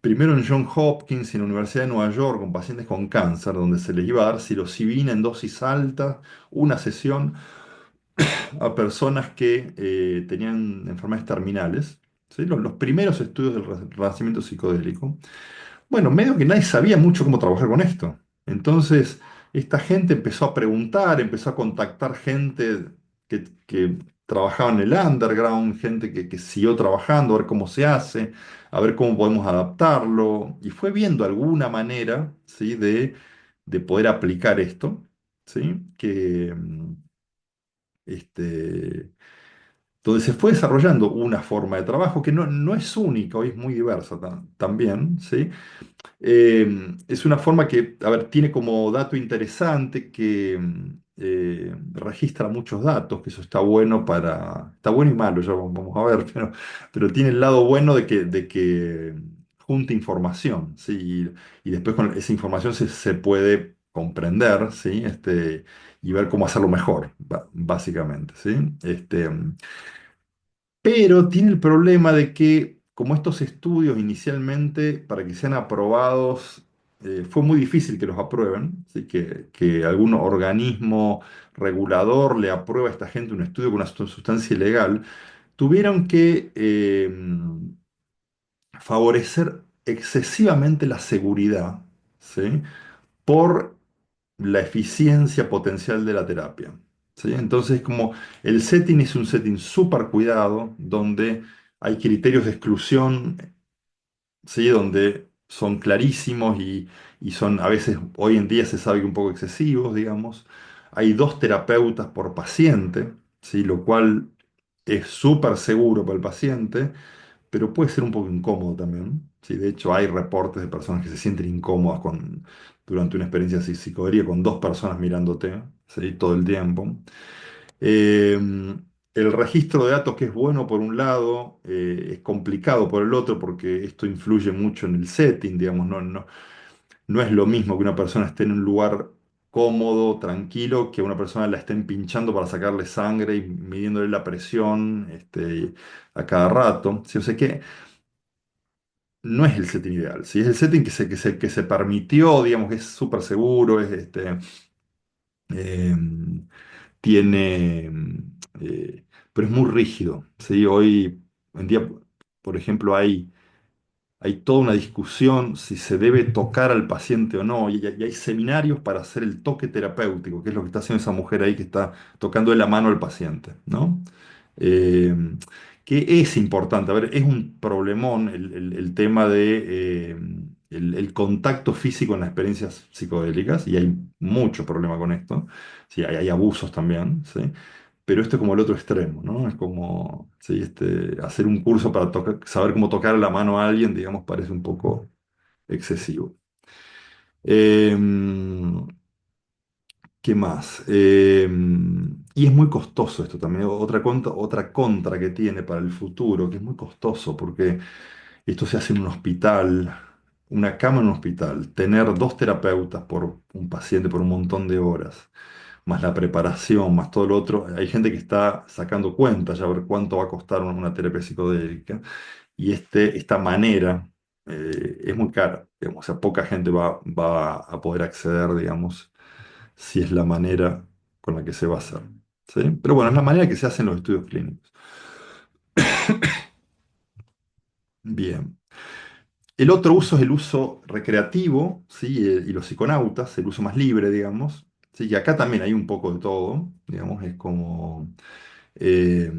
primero en Johns Hopkins y en la Universidad de Nueva York con pacientes con cáncer, donde se les iba a dar psilocibina en dosis altas, una sesión a personas que tenían enfermedades terminales, ¿sí? Los primeros estudios del renacimiento psicodélico. Bueno, medio que nadie sabía mucho cómo trabajar con esto. Entonces, esta gente empezó a preguntar, empezó a contactar gente que trabajaba en el underground, gente que siguió trabajando, a ver cómo se hace, a ver cómo podemos adaptarlo, y fue viendo alguna manera, ¿sí? de poder aplicar esto, ¿sí? Este, donde se fue desarrollando una forma de trabajo que no es única, hoy es muy diversa también, ¿sí? Es una forma que, a ver, tiene como dato interesante que registra muchos datos, que eso está bueno y malo, ya vamos a ver, pero tiene el lado bueno de que junta información, ¿sí? Y después con esa información se puede comprender, ¿sí? Y ver cómo hacerlo mejor, básicamente, ¿sí? Pero tiene el problema de que, como estos estudios inicialmente, para que sean aprobados, fue muy difícil que los aprueben, ¿sí? Que algún organismo regulador le apruebe a esta gente un estudio con una sustancia ilegal, tuvieron que favorecer excesivamente la seguridad, ¿sí? Por la eficiencia potencial de la terapia, ¿sí? Entonces, como el setting es un setting súper cuidado, donde hay criterios de exclusión, ¿sí? Donde son clarísimos y son a veces, hoy en día se sabe que un poco excesivos, digamos. Hay dos terapeutas por paciente, ¿sí? Lo cual es súper seguro para el paciente, pero puede ser un poco incómodo también. Sí, de hecho, hay reportes de personas que se sienten incómodas durante una experiencia psicodélica con dos personas mirándote, ¿sí? Todo el tiempo. Eh, el registro de datos, que es bueno por un lado, es complicado por el otro porque esto influye mucho en el setting, digamos, no es lo mismo que una persona esté en un lugar cómodo, tranquilo, que una persona la estén pinchando para sacarle sangre y midiéndole la presión a cada rato. ¿Sí? O sea que no es el setting ideal, ¿sí? Es el setting que se permitió, digamos, que es súper seguro, eh, tiene, pero es muy rígido, ¿sí? Hoy en día, por ejemplo, hay toda una discusión si se debe tocar al paciente o no, y hay seminarios para hacer el toque terapéutico, que es lo que está haciendo esa mujer ahí que está tocando de la mano al paciente, ¿no? Eh, que es importante, a ver, es un problemón el tema de el contacto físico en las experiencias psicodélicas, y hay mucho problema con esto, sí, hay abusos también, ¿sí? Pero esto es como el otro extremo, ¿no? Es como, sí, hacer un curso para saber cómo tocar la mano a alguien, digamos, parece un poco excesivo. Em, ¿Qué más? Y es muy costoso esto también. Otra contra que tiene para el futuro, que es muy costoso, porque esto se hace en un hospital, una cama en un hospital, tener dos terapeutas por un paciente por un montón de horas, más la preparación, más todo lo otro. Hay gente que está sacando cuentas ya a ver cuánto va a costar una terapia psicodélica. Y esta manera es muy cara, digamos, o sea, poca gente va a poder acceder, digamos, si es la manera con la que se va a hacer. ¿Sí? Pero bueno, es la manera que se hacen los estudios clínicos. Bien. El otro uso es el uso recreativo, ¿sí? Y los psiconautas, el uso más libre, digamos. ¿Sí? Y acá también hay un poco de todo, digamos, es como eh,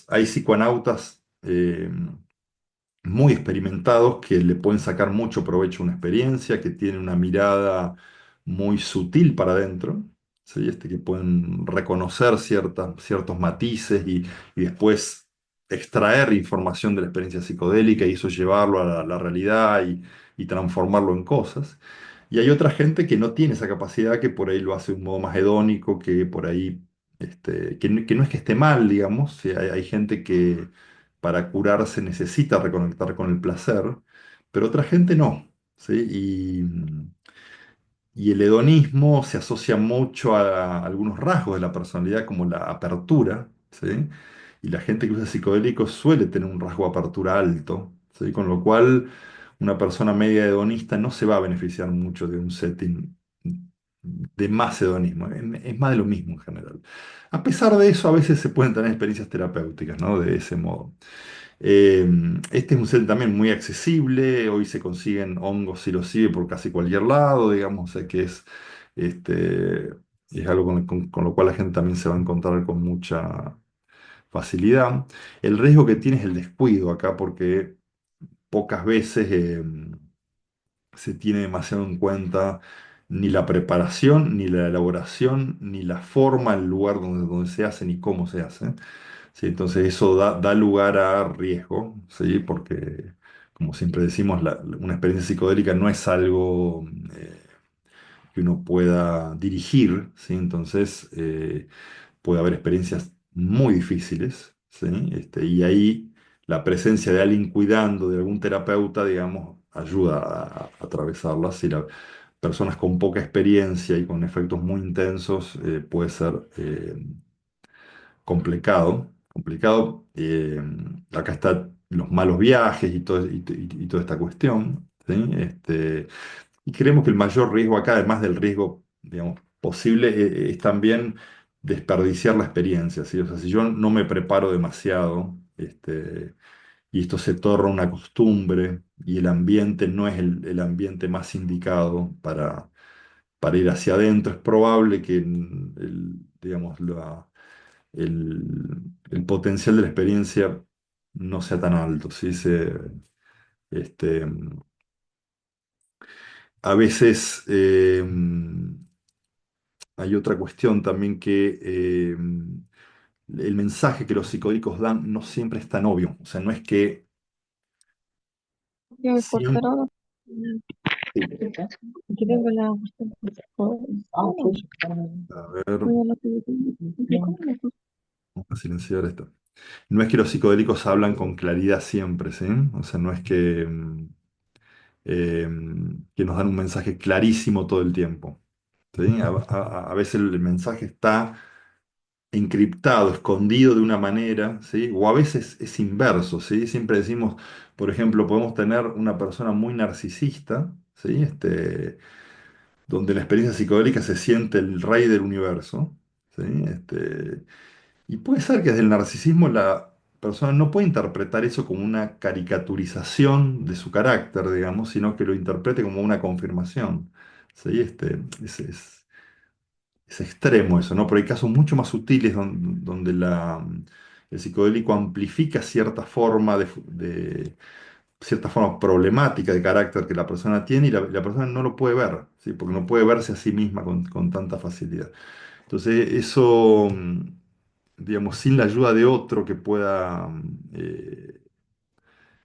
hay psicoanautas muy experimentados que le pueden sacar mucho provecho a una experiencia, que tienen una mirada muy sutil para adentro, ¿sí? Que pueden reconocer ciertos matices y después extraer información de la experiencia psicodélica y eso llevarlo a la realidad y transformarlo en cosas. Y hay otra gente que no tiene esa capacidad, que por ahí lo hace de un modo más hedónico, que por ahí, que no es que esté mal, digamos, sí, hay gente que para curarse necesita reconectar con el placer, pero otra gente no, ¿sí? Y el hedonismo se asocia mucho a algunos rasgos de la personalidad, como la apertura, ¿sí? Y la gente que usa psicodélicos suele tener un rasgo de apertura alto, ¿sí? Con lo cual una persona media hedonista no se va a beneficiar mucho de un setting de más hedonismo, es más de lo mismo en general. A pesar de eso, a veces se pueden tener experiencias terapéuticas, ¿no? De ese modo. Eh, este es un set también muy accesible, hoy se consiguen hongos psilocibe por casi cualquier lado, digamos, o sea que este, es algo con lo cual la gente también se va a encontrar con mucha facilidad. El riesgo que tiene es el descuido acá, porque pocas veces se tiene demasiado en cuenta ni la preparación, ni la elaboración, ni la forma, el lugar donde se hace, ni cómo se hace. Sí, entonces eso da lugar a riesgo, ¿sí? Porque, como siempre decimos, una experiencia psicodélica no es algo que uno pueda dirigir, ¿sí? Entonces puede haber experiencias muy difíciles, ¿sí? Y ahí la presencia de alguien cuidando, de algún terapeuta, digamos, ayuda a atravesarlas. Y personas con poca experiencia y con efectos muy intensos puede ser complicado. Acá están los malos viajes y toda esta cuestión, ¿sí? Y creemos que el mayor riesgo acá, además del riesgo, digamos, posible, es también desperdiciar la experiencia, ¿sí? O sea, si yo no me preparo demasiado, y esto se torna una costumbre y el ambiente no es el ambiente más indicado para ir hacia adentro, es probable que digamos, el potencial de la experiencia no sea tan alto, ¿sí? Este, a veces hay otra cuestión también que el mensaje que los psicodélicos dan no siempre es tan obvio. O sea, no es que Yo siempre... cortaron. Quiero ver la A ver, vamos a silenciar esto. No es que los psicodélicos hablan con claridad siempre, ¿sí? O sea, no es eh, que nos dan un mensaje clarísimo todo el tiempo, ¿sí? A veces el mensaje está encriptado, escondido de una manera, ¿sí? O a veces es inverso, ¿sí? Siempre decimos, por ejemplo, podemos tener una persona muy narcisista, ¿sí? Donde la experiencia psicodélica se siente el rey del universo, ¿sí? Y puede ser que desde el narcisismo la persona no puede interpretar eso como una caricaturización de su carácter, digamos, sino que lo interprete como una confirmación, ¿sí? Es extremo eso, ¿no? Pero hay casos mucho más sutiles donde el psicodélico amplifica cierta forma cierta forma problemática de carácter que la persona tiene y la persona no lo puede ver, ¿sí? Porque no puede verse a sí misma con tanta facilidad. Entonces, eso, digamos, sin la ayuda de otro que pueda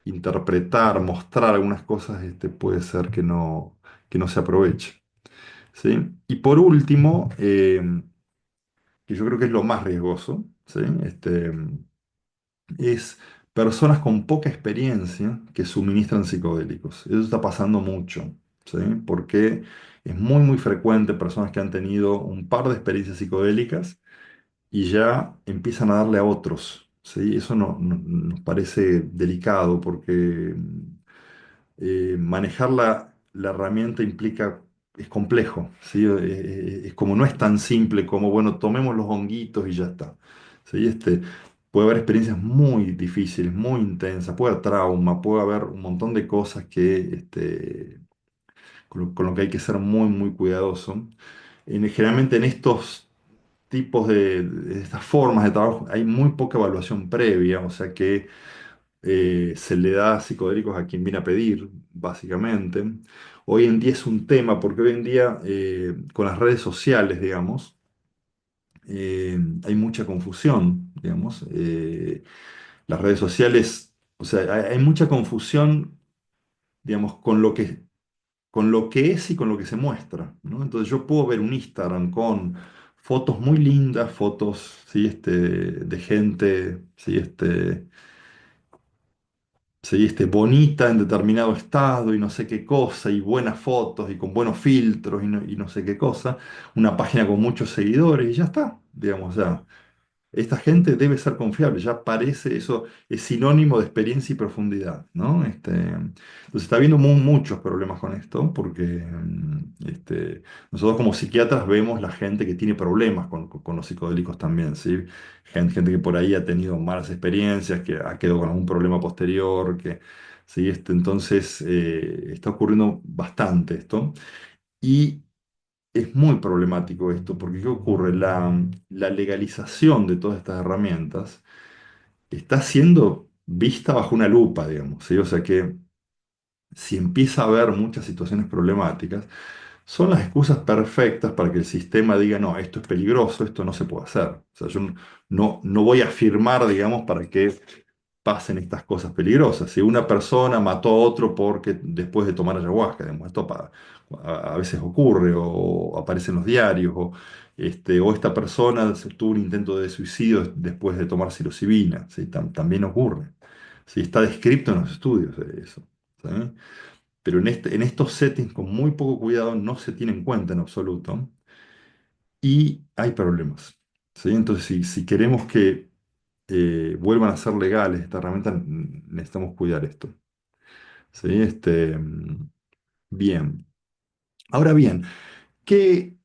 interpretar, mostrar algunas cosas, puede ser que no se aproveche, ¿sí? Y por último, que yo creo que es lo más riesgoso, ¿sí? Es personas con poca experiencia que suministran psicodélicos. Eso está pasando mucho, ¿sí? Porque es muy, muy frecuente personas que han tenido un par de experiencias psicodélicas y ya empiezan a darle a otros, ¿sí? Eso nos parece delicado porque manejar la herramienta es complejo, ¿sí? Es como no es tan simple como, bueno, tomemos los honguitos y ya está, ¿sí? Puede haber experiencias muy difíciles, muy intensas, puede haber trauma, puede haber un montón de cosas con lo que hay que ser muy, muy cuidadoso. Generalmente en estos tipos de estas formas de trabajo hay muy poca evaluación previa, o sea que se le da psicodélicos a quien viene a pedir, básicamente. Hoy en día es un tema, porque hoy en día con las redes sociales, digamos, hay mucha confusión, digamos. Las redes sociales, o sea, hay mucha confusión, digamos, con lo que es y con lo que se muestra, ¿no? Entonces yo puedo ver un Instagram con fotos muy lindas, fotos, ¿sí? De gente, ¿sí? Sí, bonita en determinado estado y no sé qué cosa, y buenas fotos y con buenos filtros y no sé qué cosa, una página con muchos seguidores y ya está, digamos, ya. Esta gente debe ser confiable, ya parece eso, es sinónimo de experiencia y profundidad, ¿no? Entonces está habiendo muchos problemas con esto, porque nosotros como psiquiatras vemos la gente que tiene problemas con los psicodélicos también, ¿sí? Gente que por ahí ha tenido malas experiencias, que ha quedado con algún problema posterior, ¿sí? Entonces está ocurriendo bastante esto. Y es muy problemático esto, porque ¿qué ocurre? La legalización de todas estas herramientas está siendo vista bajo una lupa, digamos, ¿sí? O sea que si empieza a haber muchas situaciones problemáticas, son las excusas perfectas para que el sistema diga, no, esto es peligroso, esto no se puede hacer. O sea, yo no voy a firmar, digamos, para que pasen estas cosas peligrosas. Si una persona mató a otro porque después de tomar ayahuasca, digamos, esto a veces ocurre o aparece en los diarios, o esta persona tuvo un intento de suicidio después de tomar psilocibina, ¿sí? También ocurre. ¿Sí? Está descrito en los estudios de eso. ¿Sí? Pero en estos settings con muy poco cuidado no se tiene en cuenta en absoluto y hay problemas. ¿Sí? Entonces, si queremos que vuelvan a ser legales estas herramientas, necesitamos cuidar esto. ¿Sí? Bien. Ahora bien, ¿qué,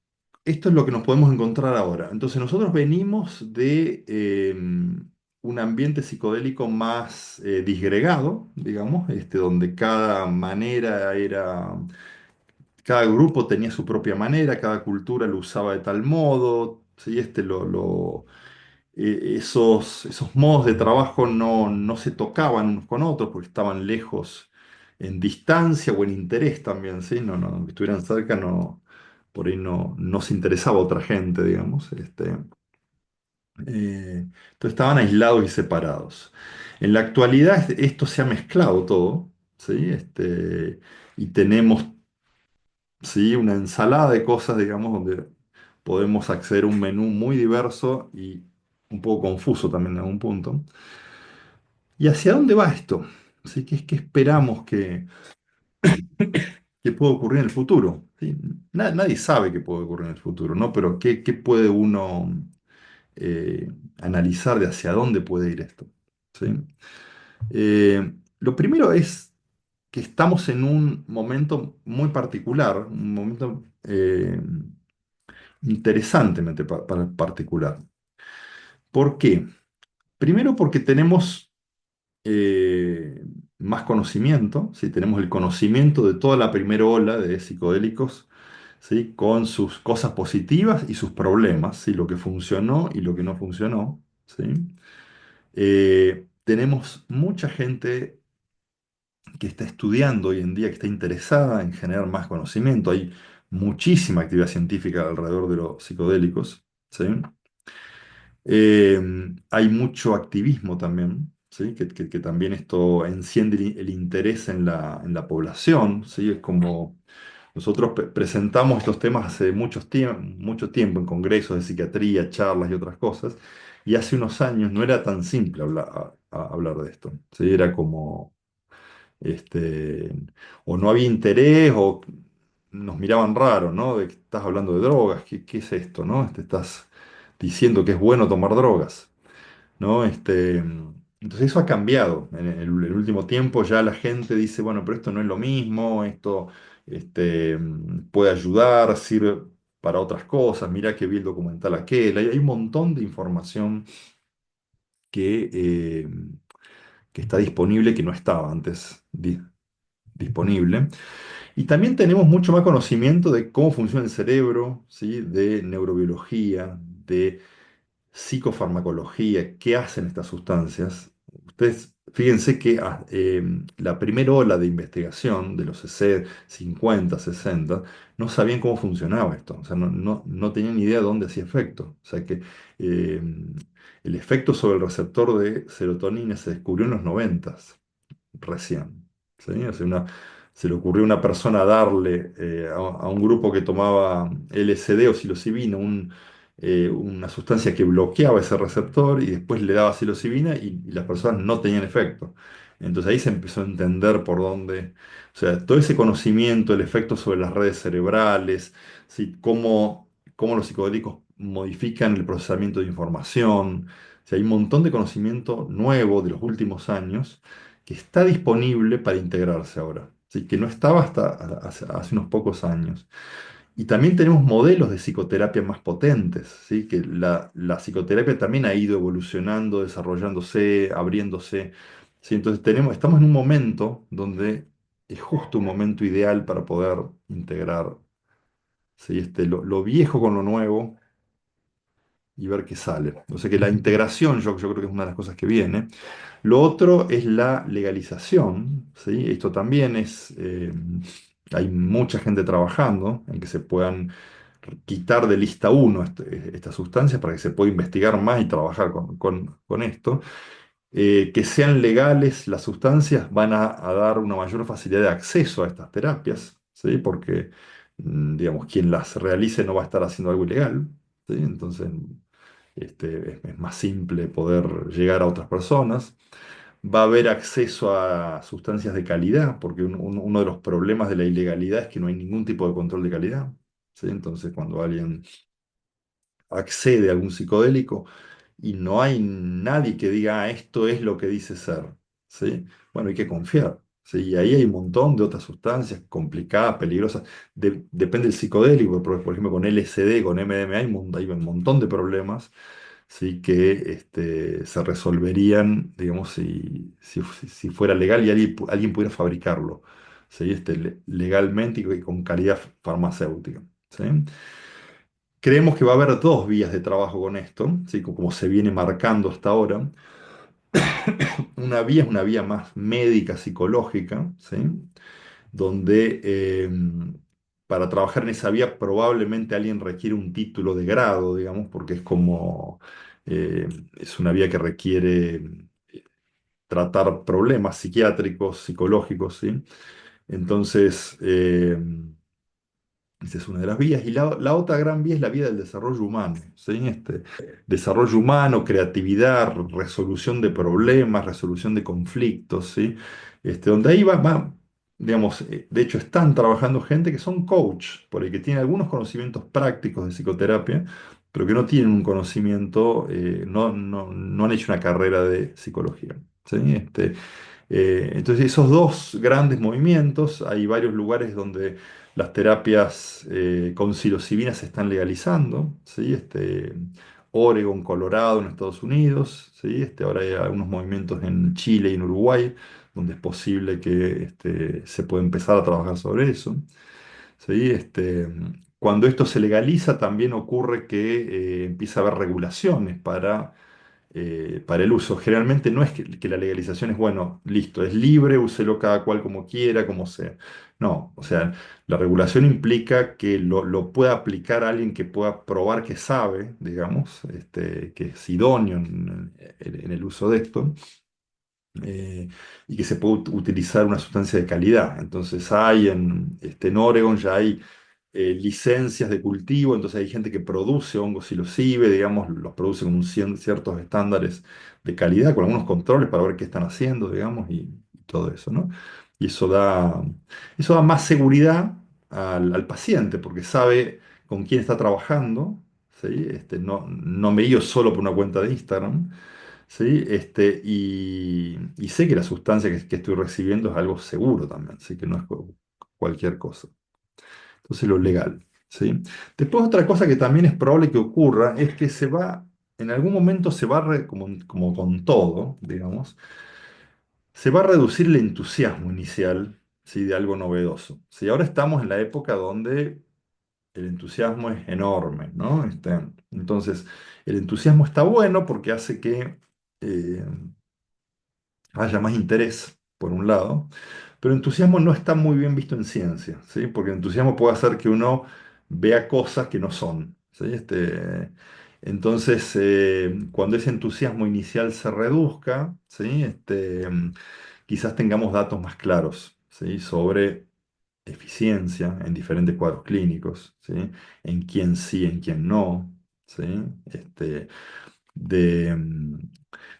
esto es lo que nos podemos encontrar ahora? Entonces, nosotros venimos de un ambiente psicodélico más disgregado, digamos, donde cada grupo tenía su propia manera, cada cultura lo usaba de tal modo, ¿sí? Esos modos de trabajo no se tocaban unos con otros porque estaban lejos en distancia o en interés también, ¿sí? Que estuvieran cerca, por ahí no se interesaba a otra gente, digamos. Entonces estaban aislados y separados. En la actualidad esto se ha mezclado todo, ¿sí? Y tenemos, ¿sí? Una ensalada de cosas, digamos, donde podemos acceder a un menú muy diverso y un poco confuso también en algún punto. ¿Y hacia dónde va esto? ¿Sí? ¿Qué esperamos que pueda ocurrir en el futuro? ¿Sí? Nadie sabe qué puede ocurrir en el futuro, ¿no? Pero ¿qué puede uno analizar de hacia dónde puede ir esto? ¿Sí? Lo primero es que estamos en un momento muy particular, un momento interesantemente particular. ¿Por qué? Primero porque tenemos eh, más conocimiento, ¿sí? Tenemos el conocimiento de toda la primera ola de psicodélicos, ¿sí? Con sus cosas positivas y sus problemas, ¿sí? Lo que funcionó y lo que no funcionó, ¿sí? Tenemos mucha gente que está estudiando hoy en día, que está interesada en generar más conocimiento. Hay muchísima actividad científica alrededor de los psicodélicos, ¿sí? Eh, Hay mucho activismo también, ¿sí? Que también esto enciende el interés en la población, ¿sí? Es como nosotros presentamos estos temas hace mucho tiempo en congresos de psiquiatría, charlas y otras cosas, y hace unos años no era tan simple hablar de esto, ¿sí? Era como, este, o no había interés o nos miraban raro, ¿no? De que estás hablando de drogas, ¿qué es esto, no? Estás diciendo que es bueno tomar drogas, ¿no? Entonces eso ha cambiado. En el último tiempo ya la gente dice, bueno, pero esto no es lo mismo, esto puede ayudar, sirve para otras cosas, mira que vi el documental aquel. Hay un montón de información que, eh, que está disponible que no estaba antes. disponible. Y también tenemos mucho más conocimiento de cómo funciona el cerebro, ¿sí? De neurobiología, de psicofarmacología, qué hacen estas sustancias. Ustedes fíjense que la primera ola de investigación de los 60, 50, 60, no sabían cómo funcionaba esto, o sea, no tenían ni idea de dónde hacía efecto. O sea que eh, el efecto sobre el receptor de serotonina se descubrió en los 90 recién. ¿Sí? O sea, se le ocurrió a una persona darle a un grupo que tomaba LSD o psilocibina una sustancia que bloqueaba ese receptor y después le daba psilocibina y las personas no tenían efecto. Entonces ahí se empezó a entender por dónde, o sea, todo ese conocimiento, el efecto sobre las redes cerebrales, ¿sí? Cómo los psicodélicos modifican el procesamiento de información. O sea, hay un montón de conocimiento nuevo de los últimos años que está disponible para integrarse ahora, ¿sí? Que no estaba hasta hace unos pocos años. Y también tenemos modelos de psicoterapia más potentes, ¿sí? Que la psicoterapia también ha ido evolucionando, desarrollándose, abriéndose, ¿sí? Entonces estamos en un momento donde es justo un momento ideal para poder integrar, ¿sí? Lo viejo con lo nuevo y ver qué sale. O sea que la integración yo creo que es una de las cosas que viene. Lo otro es la legalización, ¿sí? Esto también hay mucha gente trabajando en que se puedan quitar de lista uno estas sustancias para que se pueda investigar más y trabajar con esto. Que sean legales las sustancias van a dar una mayor facilidad de acceso a estas terapias, ¿sí? Porque, digamos, quien las realice no va a estar haciendo algo ilegal, ¿sí? Entonces, es más simple poder llegar a otras personas. Va a haber acceso a sustancias de calidad, porque uno de los problemas de la ilegalidad es que no hay ningún tipo de control de calidad, ¿sí? Entonces, cuando alguien accede a algún psicodélico y no hay nadie que diga, "Ah, esto es lo que dice ser", ¿sí? Bueno, hay que confiar, ¿sí? Y ahí hay un montón de otras sustancias complicadas, peligrosas. Depende del psicodélico, por ejemplo, con LSD, con MDMA hay un montón de problemas, ¿sí? Que se resolverían, digamos, si fuera legal y alguien pudiera fabricarlo, ¿sí? Legalmente y con calidad farmacéutica, ¿sí? Creemos que va a haber dos vías de trabajo con esto, ¿sí? Como se viene marcando hasta ahora. Una vía es una vía más médica, psicológica, ¿sí? Donde para trabajar en esa vía probablemente alguien requiere un título de grado, digamos, porque eh, es una vía que requiere tratar problemas psiquiátricos, psicológicos, ¿sí? Entonces, esa es una de las vías. Y la otra gran vía es la vía del desarrollo humano, ¿sí? Desarrollo humano, creatividad, resolución de problemas, resolución de conflictos, ¿sí? Donde ahí digamos, de hecho están trabajando gente que son coach, por ahí que tienen algunos conocimientos prácticos de psicoterapia, pero que no tienen un conocimiento, no han hecho una carrera de psicología, ¿sí? Entonces, esos dos grandes movimientos, hay varios lugares donde las terapias con psilocibina se están legalizando, ¿sí? Oregon, Colorado en Estados Unidos, ¿sí? Ahora hay algunos movimientos en Chile y en Uruguay donde es posible que se pueda empezar a trabajar sobre eso, ¿sí? Cuando esto se legaliza, también ocurre que empieza a haber regulaciones para el uso. Generalmente no es que la legalización es, bueno, listo, es libre, úselo cada cual como quiera, como sea. No, o sea, la regulación implica que lo pueda aplicar alguien que pueda probar que sabe, digamos, que es idóneo en el uso de esto. Y que se puede utilizar una sustancia de calidad. Entonces en Oregon ya hay licencias de cultivo, entonces hay gente que produce hongos psilocibe, digamos, los produce con ciertos estándares de calidad, con algunos controles para ver qué están haciendo, digamos, y todo eso, ¿no? Y eso da más seguridad al paciente, porque sabe con quién está trabajando, ¿sí? No me guío solo por una cuenta de Instagram, ¿sí? Y sé que la sustancia que estoy recibiendo es algo seguro también, ¿sí? Que no es cualquier cosa. Entonces lo legal, ¿sí? Después otra cosa que también es probable que ocurra es que en algún momento como con todo, digamos, se va a reducir el entusiasmo inicial, ¿sí? De algo novedoso. ¿Sí? Ahora estamos en la época donde el entusiasmo es enorme, ¿no? Entonces, el entusiasmo está bueno porque hace que eh, haya más interés, por un lado, pero el entusiasmo no está muy bien visto en ciencia, ¿sí? Porque el entusiasmo puede hacer que uno vea cosas que no son, ¿sí? Entonces, cuando ese entusiasmo inicial se reduzca, ¿sí? Quizás tengamos datos más claros, ¿sí? Sobre eficiencia en diferentes cuadros clínicos, ¿sí? En quién sí, en quién no, ¿sí? Este,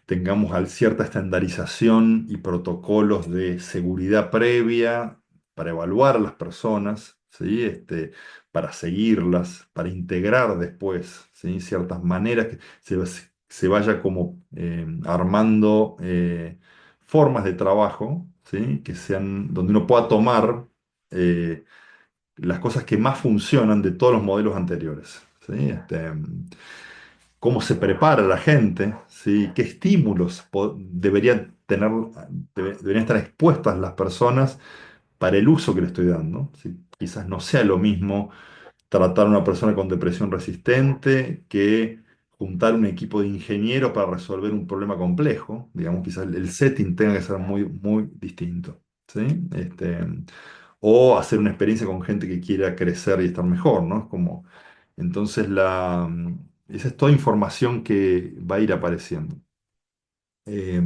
tengamos cierta estandarización y protocolos de seguridad previa para evaluar a las personas, ¿sí? Para seguirlas, para integrar después, ¿sí? Ciertas maneras que se vaya como armando formas de trabajo, ¿sí? Que sean donde uno pueda tomar eh, las cosas que más funcionan de todos los modelos anteriores, ¿sí? Cómo se prepara la gente, ¿sí? Qué estímulos deberían tener, deberían estar expuestas las personas para el uso que le estoy dando, ¿sí? Quizás no sea lo mismo tratar a una persona con depresión resistente que juntar un equipo de ingenieros para resolver un problema complejo. Digamos, quizás el setting tenga que ser muy, muy distinto, ¿sí? O hacer una experiencia con gente que quiera crecer y estar mejor, ¿no? Es como, entonces, esa es toda información que va a ir apareciendo. Eh,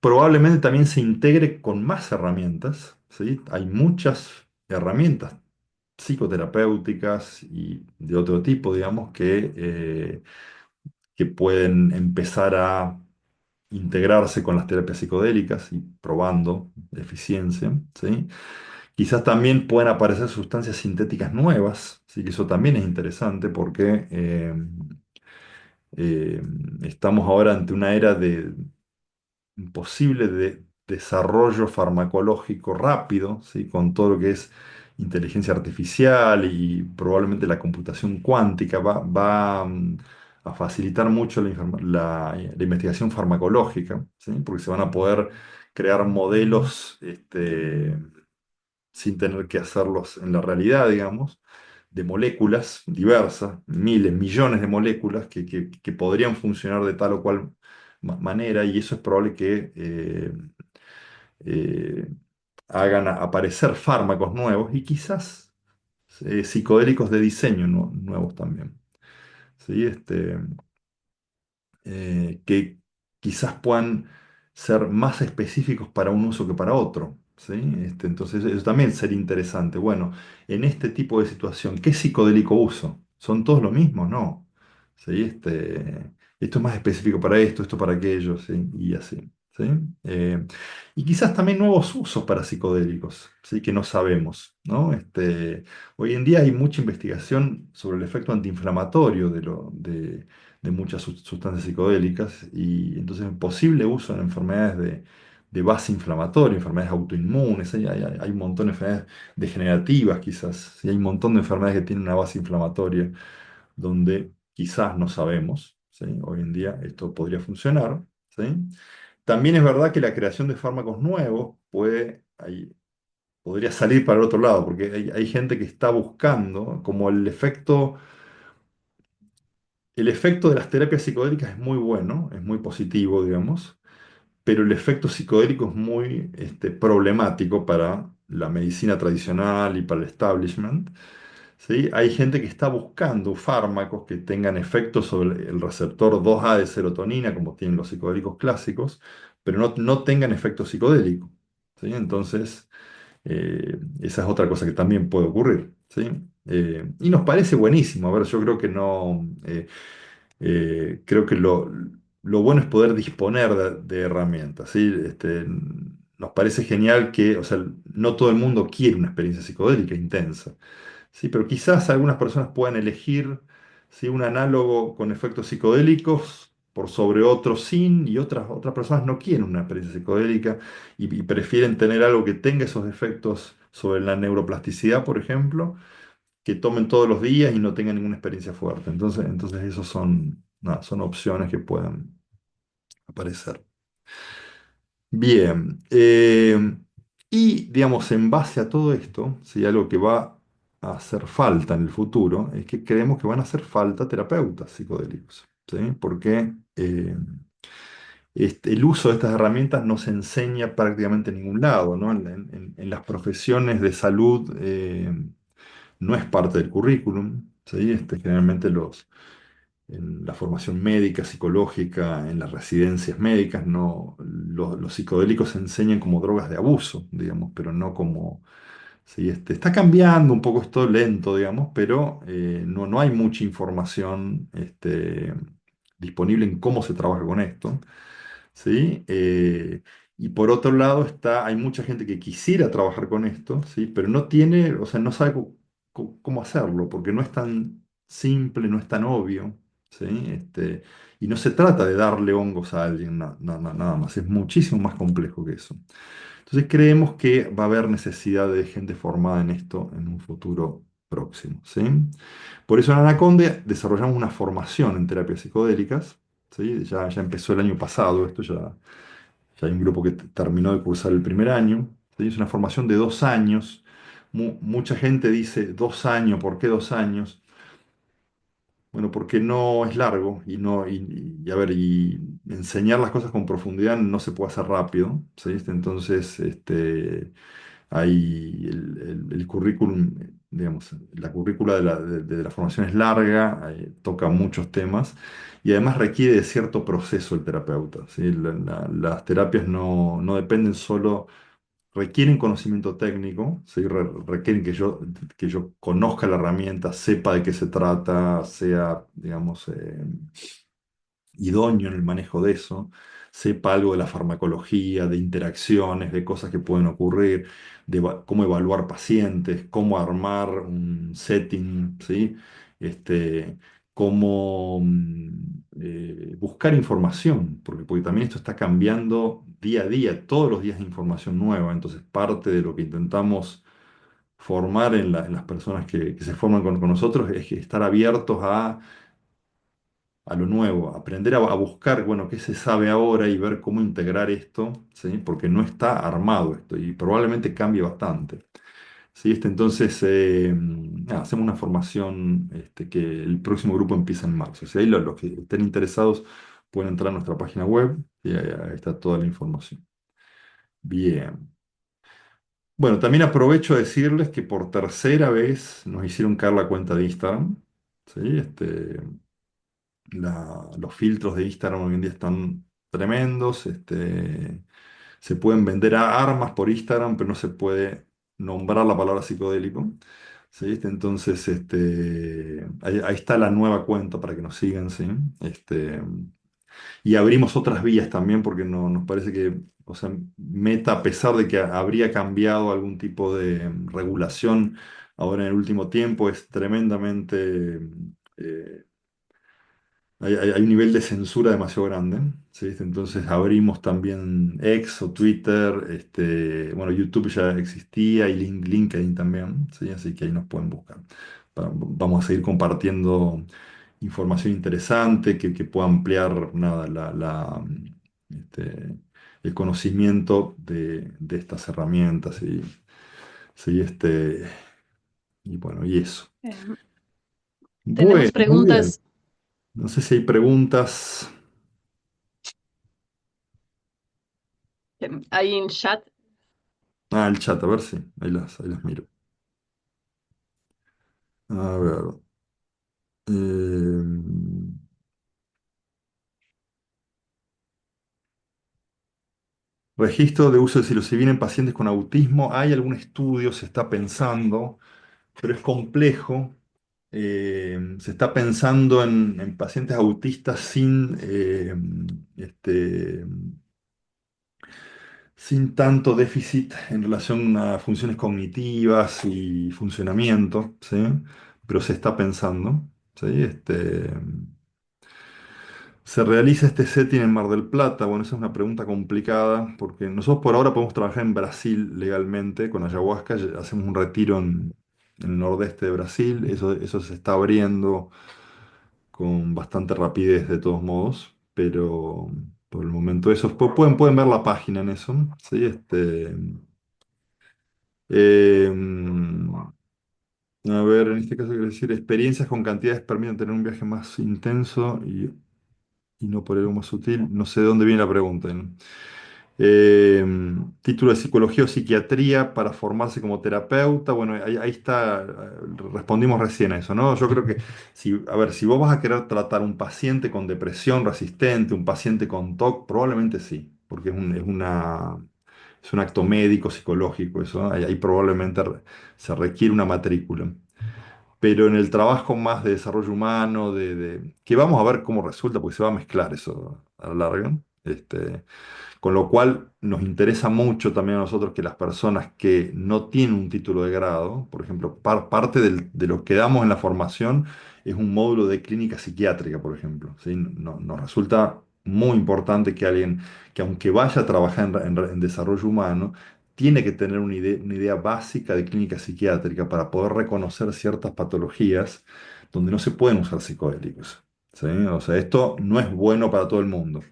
Probablemente también se integre con más herramientas, ¿sí? Hay muchas herramientas psicoterapéuticas y de otro tipo, digamos, que pueden empezar a integrarse con las terapias psicodélicas y probando eficiencia, ¿sí? Quizás también puedan aparecer sustancias sintéticas nuevas, ¿sí? Que eso también es interesante porque eh, estamos ahora ante una era de posible de desarrollo farmacológico rápido, ¿sí? Con todo lo que es inteligencia artificial y probablemente la computación cuántica va a facilitar mucho la investigación farmacológica, ¿sí? Porque se van a poder crear modelos sin tener que hacerlos en la realidad, digamos, de moléculas diversas, miles, millones de moléculas que podrían funcionar de tal o cual manera, y eso es probable que eh, hagan aparecer fármacos nuevos y quizás psicodélicos de diseño nuevos también. ¿Sí? Que quizás puedan ser más específicos para un uso que para otro, ¿sí? Entonces eso también sería interesante. Bueno, en este tipo de situación, ¿qué psicodélico uso? ¿Son todos lo mismo? No. ¿Sí? Esto es más específico para esto para aquello, ¿sí? Y así. ¿Sí? Eh, y quizás también nuevos usos para psicodélicos, ¿sí? Que no sabemos, ¿no? Hoy en día hay mucha investigación sobre el efecto antiinflamatorio de muchas sustancias psicodélicas y entonces posible uso en enfermedades de base inflamatoria, enfermedades autoinmunes, hay un montón de enfermedades degenerativas quizás, ¿sí? Hay un montón de enfermedades que tienen una base inflamatoria donde quizás no sabemos, ¿sí? Hoy en día esto podría funcionar, ¿sí? También es verdad que la creación de fármacos nuevos podría salir para el otro lado, porque hay gente que está buscando como el efecto de las terapias psicodélicas es muy bueno, es muy positivo, digamos, pero el efecto psicodélico es muy problemático para la medicina tradicional y para el establishment, ¿sí? Hay gente que está buscando fármacos que tengan efectos sobre el receptor 2A de serotonina, como tienen los psicodélicos clásicos, pero no tengan efecto psicodélico, ¿sí? Entonces, esa es otra cosa que también puede ocurrir, ¿sí? Y nos parece buenísimo. A ver, yo creo que no. Creo que lo bueno es poder disponer de herramientas, ¿sí? Nos parece genial que, o sea, no todo el mundo quiere una experiencia psicodélica intensa, ¿sí? Pero quizás algunas personas puedan elegir, ¿sí? Un análogo con efectos psicodélicos por sobre otro sin, y otras personas no quieren una experiencia psicodélica y prefieren tener algo que tenga esos efectos sobre la neuroplasticidad, por ejemplo, que tomen todos los días y no tengan ninguna experiencia fuerte. Entonces esos son, nada, son opciones que puedan aparecer. Bien. Y, digamos, en base a todo esto, si algo que va a hacer falta en el futuro es que creemos que van a hacer falta terapeutas psicodélicos, ¿sí? Porque el uso de estas herramientas no se enseña prácticamente en ningún lado, ¿no? En las profesiones de salud no es parte del currículum, ¿sí? Generalmente en la formación médica, psicológica, en las residencias médicas, no, los psicodélicos se enseñan como drogas de abuso, digamos, pero no como... Sí, está cambiando un poco esto lento, digamos, pero no hay mucha información disponible en cómo se trabaja con esto. ¿Sí? Y por otro lado hay mucha gente que quisiera trabajar con esto, ¿sí? Pero no tiene, o sea, no sabe cómo hacerlo, porque no es tan simple, no es tan obvio, ¿sí? Y no se trata de darle hongos a alguien, nada más, es muchísimo más complejo que eso. Entonces creemos que va a haber necesidad de gente formada en esto en un futuro próximo, ¿sí? Por eso en Anaconda desarrollamos una formación en terapias psicodélicas, ¿sí? Ya empezó el año pasado, ya hay un grupo que terminó de cursar el primer año, ¿sí? Es una formación de 2 años. Mucha gente dice 2 años, ¿por qué 2 años? Bueno, porque no es largo y no, y, a ver, y enseñar las cosas con profundidad no se puede hacer rápido, ¿sí? Entonces, hay el currículum, digamos, la currícula de la formación es larga, toca muchos temas y además requiere de cierto proceso el terapeuta, ¿sí? Las terapias no dependen solo, requieren conocimiento técnico, ¿sí? Requieren que yo conozca la herramienta, sepa de qué se trata, sea, digamos, idóneo en el manejo de eso, sepa algo de la farmacología, de interacciones, de cosas que pueden ocurrir, de cómo evaluar pacientes, cómo armar un setting, ¿sí? Este, cómo buscar información, porque también esto está cambiando día a día, todos los días hay información nueva, entonces parte de lo que intentamos formar en las personas que se forman con nosotros es que estar abiertos a lo nuevo, aprender a buscar, bueno, qué se sabe ahora y ver cómo integrar esto, ¿sí? Porque no está armado esto y probablemente cambie bastante. ¿Sí? Entonces, nada, hacemos una formación que el próximo grupo empieza en marzo. Si ahí los que estén interesados pueden entrar a nuestra página web y ahí está toda la información. Bien. Bueno, también aprovecho a decirles que por tercera vez nos hicieron caer la cuenta de Instagram. ¿Sí? Los filtros de Instagram hoy en día están tremendos. Se pueden vender armas por Instagram, pero no se puede nombrar la palabra psicodélico. ¿Sí? Entonces, ahí está la nueva cuenta para que nos sigan, ¿sí? Y abrimos otras vías también porque nos parece que, o sea, Meta, a pesar de que habría cambiado algún tipo de regulación ahora en el último tiempo, es tremendamente eh, hay un nivel de censura demasiado grande, ¿sí? Entonces abrimos también X o Twitter, bueno, YouTube ya existía y LinkedIn también, ¿sí? Así que ahí nos pueden buscar. Vamos a seguir compartiendo información interesante que pueda ampliar nada, este, el conocimiento de estas herramientas sí, y bueno, y eso. Eh, tenemos Bueno, muy bien. preguntas No sé si hay preguntas. ahí en chat. Ah, el chat, a ver si, ahí las miro. A ver. eh, registro de uso de psilocibina en pacientes con autismo. Hay algún estudio, se está pensando, pero es complejo. Se está pensando en pacientes autistas este, sin tanto déficit en relación a funciones cognitivas y funcionamiento, ¿sí? Pero se está pensando, ¿sí? ¿Se realiza este setting en Mar del Plata? Bueno, esa es una pregunta complicada porque nosotros por ahora podemos trabajar en Brasil legalmente con ayahuasca, hacemos un retiro en el nordeste de Brasil, eso se está abriendo con bastante rapidez de todos modos, pero por el momento eso, pueden ver la página en eso, ¿sí? Eh, a ver, en este caso quiero decir, experiencias con cantidades permiten tener un viaje más intenso y no por algo más sutil. No sé de dónde viene la pregunta, ¿no? Eh, Título de psicología o psiquiatría para formarse como terapeuta. Bueno, ahí está, respondimos recién a eso, ¿no? Yo creo que, si, a ver, si vos vas a querer tratar un paciente con depresión resistente, un paciente con TOC, probablemente sí, porque es un acto médico, psicológico, eso, ¿no? Ahí probablemente se requiere una matrícula. Pero en el trabajo más de desarrollo humano, que vamos a ver cómo resulta, porque se va a mezclar eso a la larga. Con lo cual nos interesa mucho también a nosotros que las personas que no tienen un título de grado, por ejemplo, parte de lo que damos en la formación es un módulo de clínica psiquiátrica, por ejemplo, ¿sí? Nos resulta muy importante que alguien que aunque vaya a trabajar en desarrollo humano, tiene que tener una idea básica de clínica psiquiátrica para poder reconocer ciertas patologías donde no se pueden usar psicodélicos, ¿sí? O sea, esto no es bueno para todo el mundo.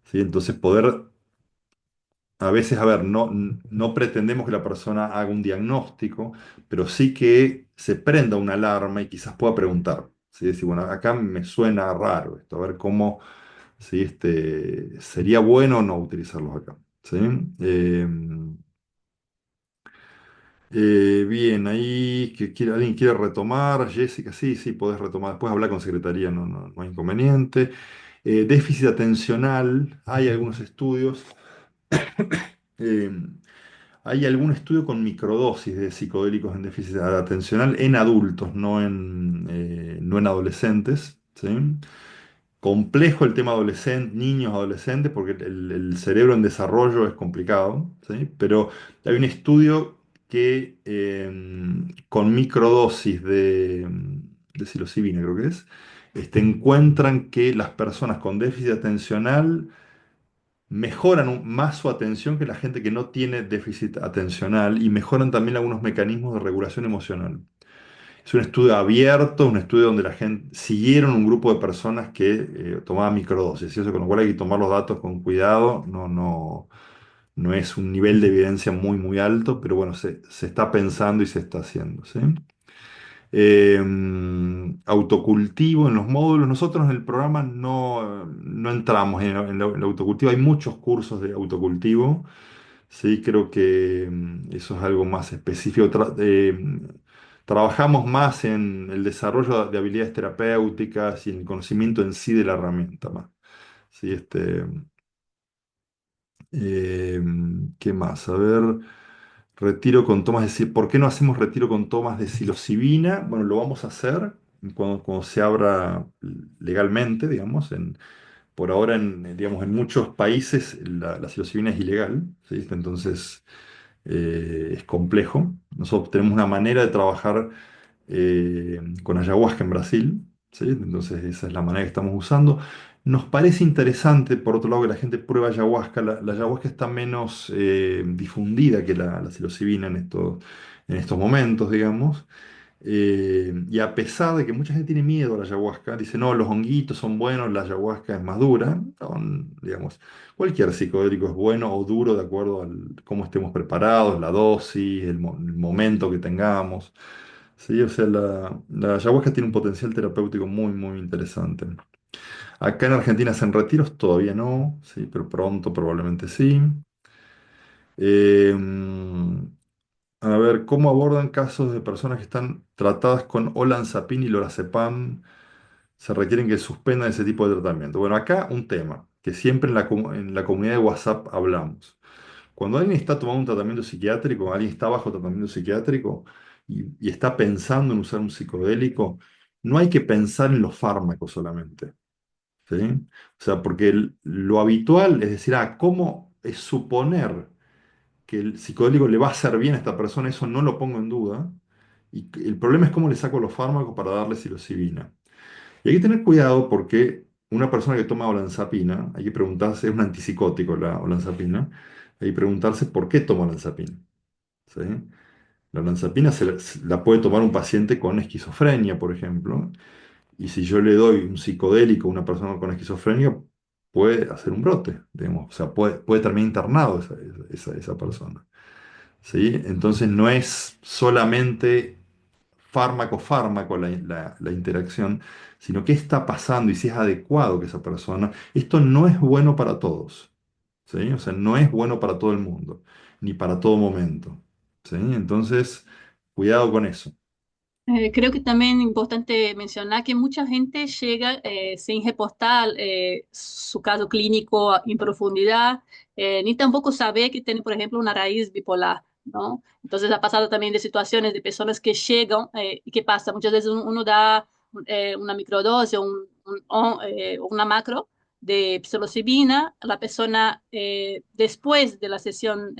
¿Sí? Entonces, poder a veces, a ver, no pretendemos que la persona haga un diagnóstico, pero sí que se prenda una alarma y quizás pueda preguntar. ¿Sí? Decir, bueno, acá me suena raro esto, a ver cómo, ¿sí? Sería bueno o no utilizarlos acá. ¿Sí? Eh, Bien, ahí alguien quiere retomar. Jessica, sí, sí, podés retomar. Después hablar con secretaría, no hay inconveniente. Déficit atencional, hay algunos estudios. Eh, Hay algún estudio con microdosis de psicodélicos en déficit atencional en adultos, no en adolescentes, ¿sí? Complejo el tema adolescente, niños, adolescentes, porque el cerebro en desarrollo es complicado, ¿sí? Pero hay un estudio que con microdosis de psilocibina, creo que es, encuentran que las personas con déficit atencional mejoran más su atención que la gente que no tiene déficit atencional y mejoran también algunos mecanismos de regulación emocional. Es un estudio abierto, un estudio donde la gente siguieron un grupo de personas que tomaban microdosis, ¿y eso? Con lo cual hay que tomar los datos con cuidado, no es un nivel de evidencia muy alto, pero bueno, se está pensando y se está haciendo, ¿sí? Eh, Autocultivo en los módulos. Nosotros en el programa no entramos en el autocultivo. Hay muchos cursos de autocultivo. Sí, creo que eso es algo más específico. Trabajamos más en el desarrollo de habilidades terapéuticas y en el conocimiento en sí de la herramienta más. Sí, eh, ¿qué más? A ver. Retiro con tomas ¿por qué no hacemos retiro con tomas de psilocibina? Bueno, lo vamos a hacer cuando se abra legalmente, digamos. Por ahora, digamos, en muchos países la psilocibina es ilegal, ¿sí? Entonces es complejo. Nosotros tenemos una manera de trabajar con ayahuasca en Brasil, ¿sí? Entonces esa es la manera que estamos usando. Nos parece interesante, por otro lado, que la gente pruebe ayahuasca. La ayahuasca está menos difundida que la psilocibina en estos momentos, digamos. Y a pesar de que mucha gente tiene miedo a la ayahuasca, dice, no, los honguitos son buenos, la ayahuasca es más dura, digamos, cualquier psicodélico es bueno o duro de acuerdo a cómo estemos preparados, la dosis, el momento que tengamos. Sí, o sea, la ayahuasca tiene un potencial terapéutico muy interesante. Acá en Argentina hacen retiros, todavía no, sí, pero pronto probablemente sí. Eh, a ver, ¿cómo abordan casos de personas que están tratadas con olanzapine y lorazepam? Se requieren que suspendan ese tipo de tratamiento. Bueno, acá un tema que siempre en la comunidad de WhatsApp hablamos. Cuando alguien está tomando un tratamiento psiquiátrico, alguien está bajo tratamiento psiquiátrico y está pensando en usar un psicodélico, no hay que pensar en los fármacos solamente, ¿sí? O sea, porque lo habitual es decir, ¿cómo es suponer que el psicodélico le va a hacer bien a esta persona? Eso no lo pongo en duda. Y el problema es cómo le saco los fármacos para darle psilocibina. Y hay que tener cuidado porque una persona que toma olanzapina, hay que preguntarse, es un antipsicótico la olanzapina, hay que preguntarse por qué toma olanzapina, ¿sí? La olanzapina se la puede tomar un paciente con esquizofrenia, por ejemplo, y si yo le doy un psicodélico a una persona con esquizofrenia, puede hacer un brote, digamos, o sea, puede terminar internado esa persona. ¿sí? Entonces no es solamente fármaco-fármaco la interacción, sino qué está pasando y si es adecuado que esa persona. Esto no es bueno para todos, ¿sí? O sea, no es bueno para todo el mundo, ni para todo momento, ¿sí? Entonces, cuidado con eso. Creo que también es importante mencionar que mucha gente llega sin reportar su caso clínico en profundidad, ni tampoco sabe que tiene, por ejemplo, una raíz bipolar, ¿no? Entonces ha pasado también de situaciones de personas que llegan y ¿qué pasa? Muchas veces uno da una microdosis o una macro de psilocibina, la persona después de la sesión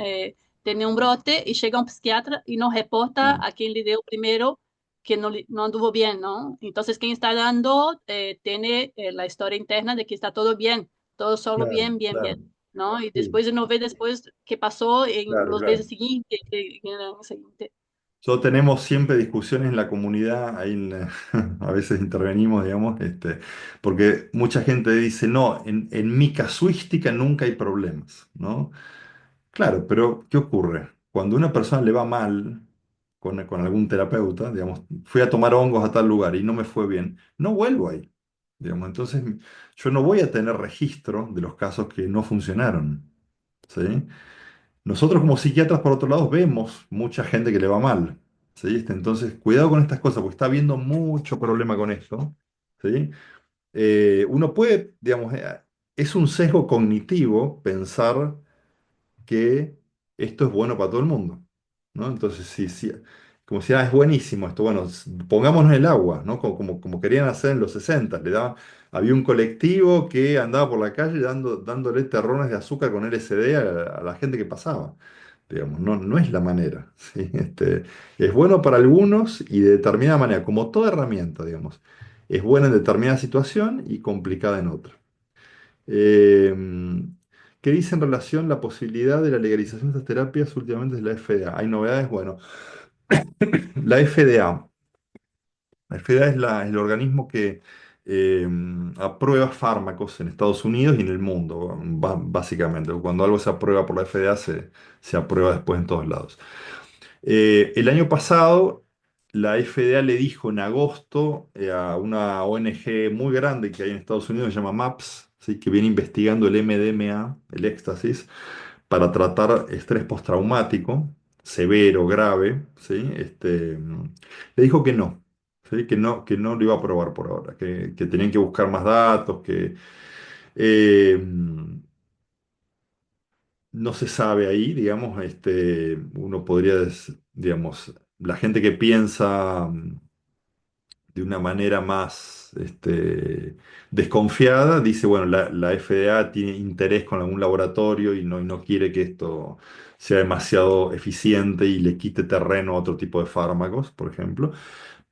tiene un brote y llega a un psiquiatra y nos reporta Mm. a quien le dio primero que no, no anduvo bien, ¿no? Entonces, quien está dando tiene la historia interna de que está todo bien, todo solo Claro, bien, bien, bien, claro. ¿no? Y Sí, después uno ve después qué pasó en claro, los claro. meses siguientes, en el año siguiente. Nosotros tenemos siempre discusiones en la comunidad, ahí a veces intervenimos, digamos, porque mucha gente dice, no, en mi casuística nunca hay problemas, ¿no? Claro, pero ¿qué ocurre? Cuando a una persona le va mal con algún terapeuta, digamos, fui a tomar hongos a tal lugar y no me fue bien, no vuelvo ahí, digamos, entonces yo no voy a tener registro de los casos que no funcionaron, ¿sí? Nosotros como psiquiatras, por otro lado, vemos mucha gente que le va mal, ¿sí? Entonces, cuidado con estas cosas, porque está habiendo mucho problema con esto, ¿sí? Uno puede, digamos, es un sesgo cognitivo pensar que esto es bueno para todo el mundo, ¿no? Entonces, sí, como si es buenísimo esto, bueno, pongámonos en el agua, ¿no? Como querían hacer en los 60, había un colectivo que andaba por la calle dándole terrones de azúcar con LSD a la gente que pasaba. Digamos, no es la manera, ¿sí? Es bueno para algunos y de determinada manera, como toda herramienta, digamos, es buena en determinada situación y complicada en otra. Eh, ¿Qué dice en relación la posibilidad de la legalización de estas terapias últimamente de la FDA? ¿Hay novedades? Bueno, la FDA, la FDA es el organismo que eh, aprueba fármacos en Estados Unidos y en el mundo, básicamente. Cuando algo se aprueba por la FDA, se aprueba después en todos lados. El año pasado, la FDA le dijo en agosto a una ONG muy grande que hay en Estados Unidos, que se llama MAPS, ¿sí? Que viene investigando el MDMA, el éxtasis, para tratar estrés postraumático, severo, grave, ¿sí? Le dijo que no, ¿sí? Que no lo iba a aprobar por ahora, que tenían que buscar más datos, que eh, no se sabe ahí, digamos, uno podría, digamos, la gente que piensa de una manera más desconfiada, dice, bueno, la FDA tiene interés con algún laboratorio y no quiere que esto sea demasiado eficiente y le quite terreno a otro tipo de fármacos, por ejemplo.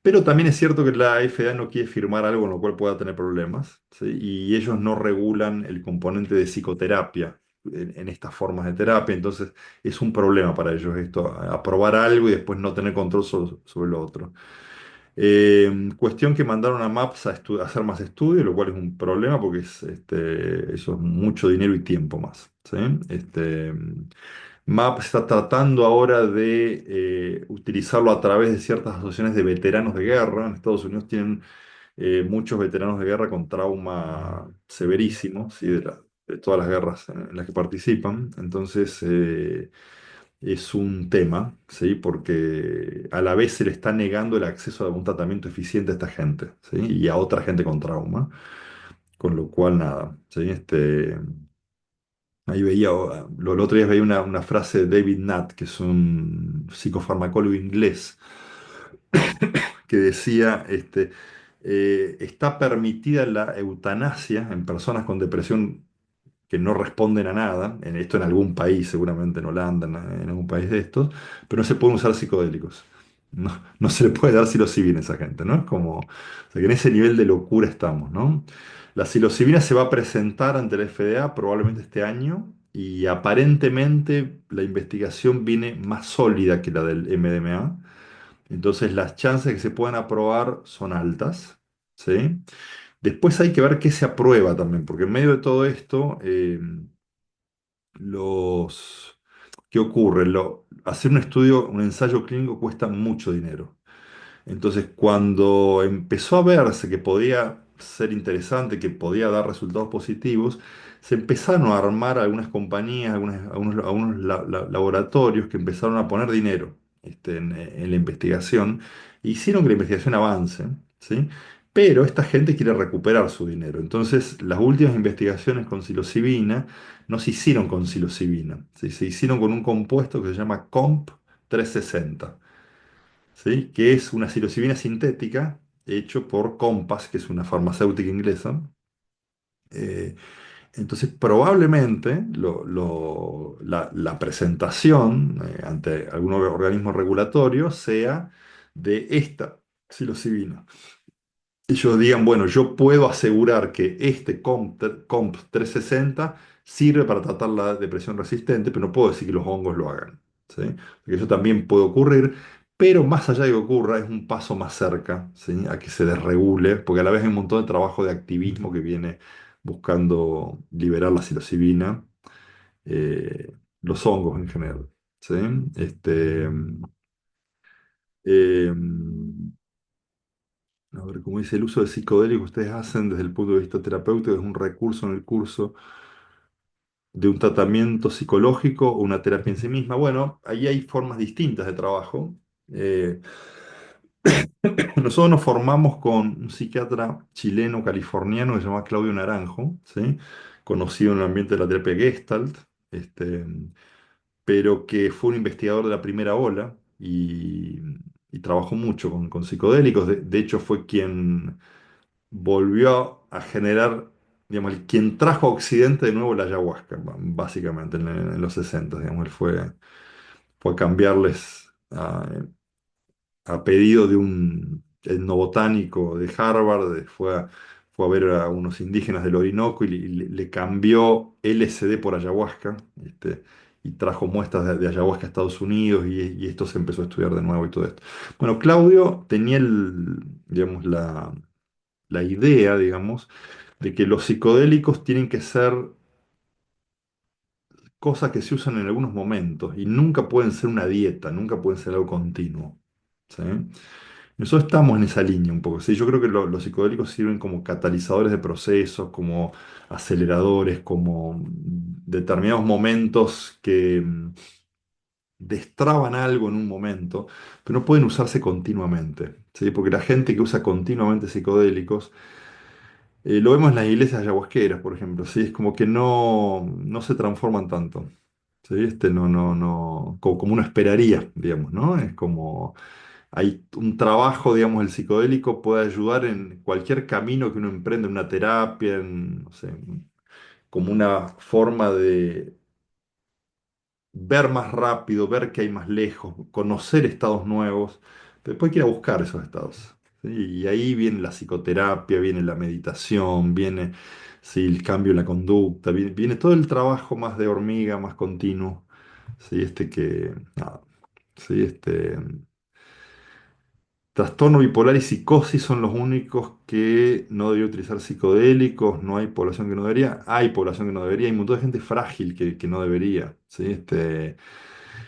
Pero también es cierto que la FDA no quiere firmar algo con lo cual pueda tener problemas, ¿sí? Y ellos no regulan el componente de psicoterapia en estas formas de terapia, entonces es un problema para ellos esto, aprobar algo y después no tener control sobre lo otro. Cuestión que mandaron a MAPS a hacer más estudios, lo cual es un problema porque eso es mucho dinero y tiempo más, ¿sí? Este, MAPS está tratando ahora de utilizarlo a través de ciertas asociaciones de veteranos de guerra. En Estados Unidos tienen muchos veteranos de guerra con trauma severísimo, ¿sí? De todas las guerras en las que participan. Entonces, es un tema, ¿sí? Porque a la vez se le está negando el acceso a un tratamiento eficiente a esta gente, ¿sí? Y a otra gente con trauma, con lo cual nada, ¿sí? Ahí veía, el otro día veía una frase de David Nutt, que es un psicofarmacólogo inglés, que decía, está permitida la eutanasia en personas con depresión que no responden a nada, en esto en algún país, seguramente en Holanda, en algún país de estos, pero no se pueden usar psicodélicos. No se le puede dar psilocibina a esa gente, ¿no? Es como, o sea, que en ese nivel de locura estamos, ¿no? La psilocibina se va a presentar ante la FDA probablemente este año y aparentemente la investigación viene más sólida que la del MDMA. Entonces las chances de que se puedan aprobar son altas, ¿sí? Después hay que ver qué se aprueba también, porque en medio de todo esto, los, ¿qué ocurre? Hacer un estudio, un ensayo clínico cuesta mucho dinero. Entonces, cuando empezó a verse que podía ser interesante, que podía dar resultados positivos, se empezaron a armar algunas compañías, laboratorios que empezaron a poner dinero en la investigación, e hicieron que la investigación avance, ¿sí? Pero esta gente quiere recuperar su dinero. Entonces, las últimas investigaciones con psilocibina no se hicieron con psilocibina, ¿sí? Se hicieron con un compuesto que se llama COMP360. ¿Sí? Que es una psilocibina sintética hecho por Compass, que es una farmacéutica inglesa. Eh, entonces, probablemente la presentación ante algún organismo regulatorio sea de esta psilocibina. Ellos digan, bueno, yo puedo asegurar que este COMP 360 sirve para tratar la depresión resistente, pero no puedo decir que los hongos lo hagan, ¿sí? Porque eso también puede ocurrir, pero más allá de que ocurra, es un paso más cerca, ¿sí? A que se desregule, porque a la vez hay un montón de trabajo de activismo que viene buscando liberar la psilocibina, eh, los hongos en general, ¿sí? Este, em, A ver, como dice, el uso de psicodélicos que ustedes hacen desde el punto de vista terapéutico es un recurso en el curso de un tratamiento psicológico o una terapia en sí misma. Bueno, ahí hay formas distintas de trabajo. Eh, Nosotros nos formamos con un psiquiatra chileno californiano que se llama Claudio Naranjo, ¿sí? Conocido en el ambiente de la terapia Gestalt, este, pero que fue un investigador de la primera ola y trabajó mucho con psicodélicos. De hecho, fue quien volvió a generar, digamos, quien trajo a Occidente de nuevo la ayahuasca, básicamente en los 60, digamos, él fue a cambiarles a pedido de un etnobotánico de Harvard, fue a ver a unos indígenas del Orinoco y le cambió LSD por ayahuasca, y trajo muestras de ayahuasca a Estados Unidos y esto se empezó a estudiar de nuevo y todo esto. Bueno, Claudio tenía digamos, la idea, digamos, de que los psicodélicos tienen que ser cosas que se usan en algunos momentos y nunca pueden ser una dieta, nunca pueden ser algo continuo. ¿Sí? Nosotros estamos en esa línea un poco. ¿Sí? Yo creo que los psicodélicos sirven como catalizadores de procesos, como aceleradores, como determinados momentos que destraban algo en un momento, pero no pueden usarse continuamente. ¿Sí? Porque la gente que usa continuamente psicodélicos, lo vemos en las iglesias ayahuasqueras, por ejemplo, ¿sí? Es como que no se transforman tanto, ¿sí? No, como uno esperaría, digamos, ¿no? Es como hay un trabajo, digamos, el psicodélico puede ayudar en cualquier camino que uno emprende, en una terapia, no sé, como una forma de ver más rápido, ver que hay más lejos, conocer estados nuevos, pero después hay que ir a buscar esos estados. ¿Sí? Y ahí viene la psicoterapia, viene la meditación, viene, sí, el cambio en la conducta, viene todo el trabajo más de hormiga, más continuo. ¿Sí? Nada, ¿sí? Trastorno bipolar y psicosis son los únicos que no debería utilizar psicodélicos, no hay población que no debería, hay población que no debería, hay un montón de gente frágil que no debería, ¿sí?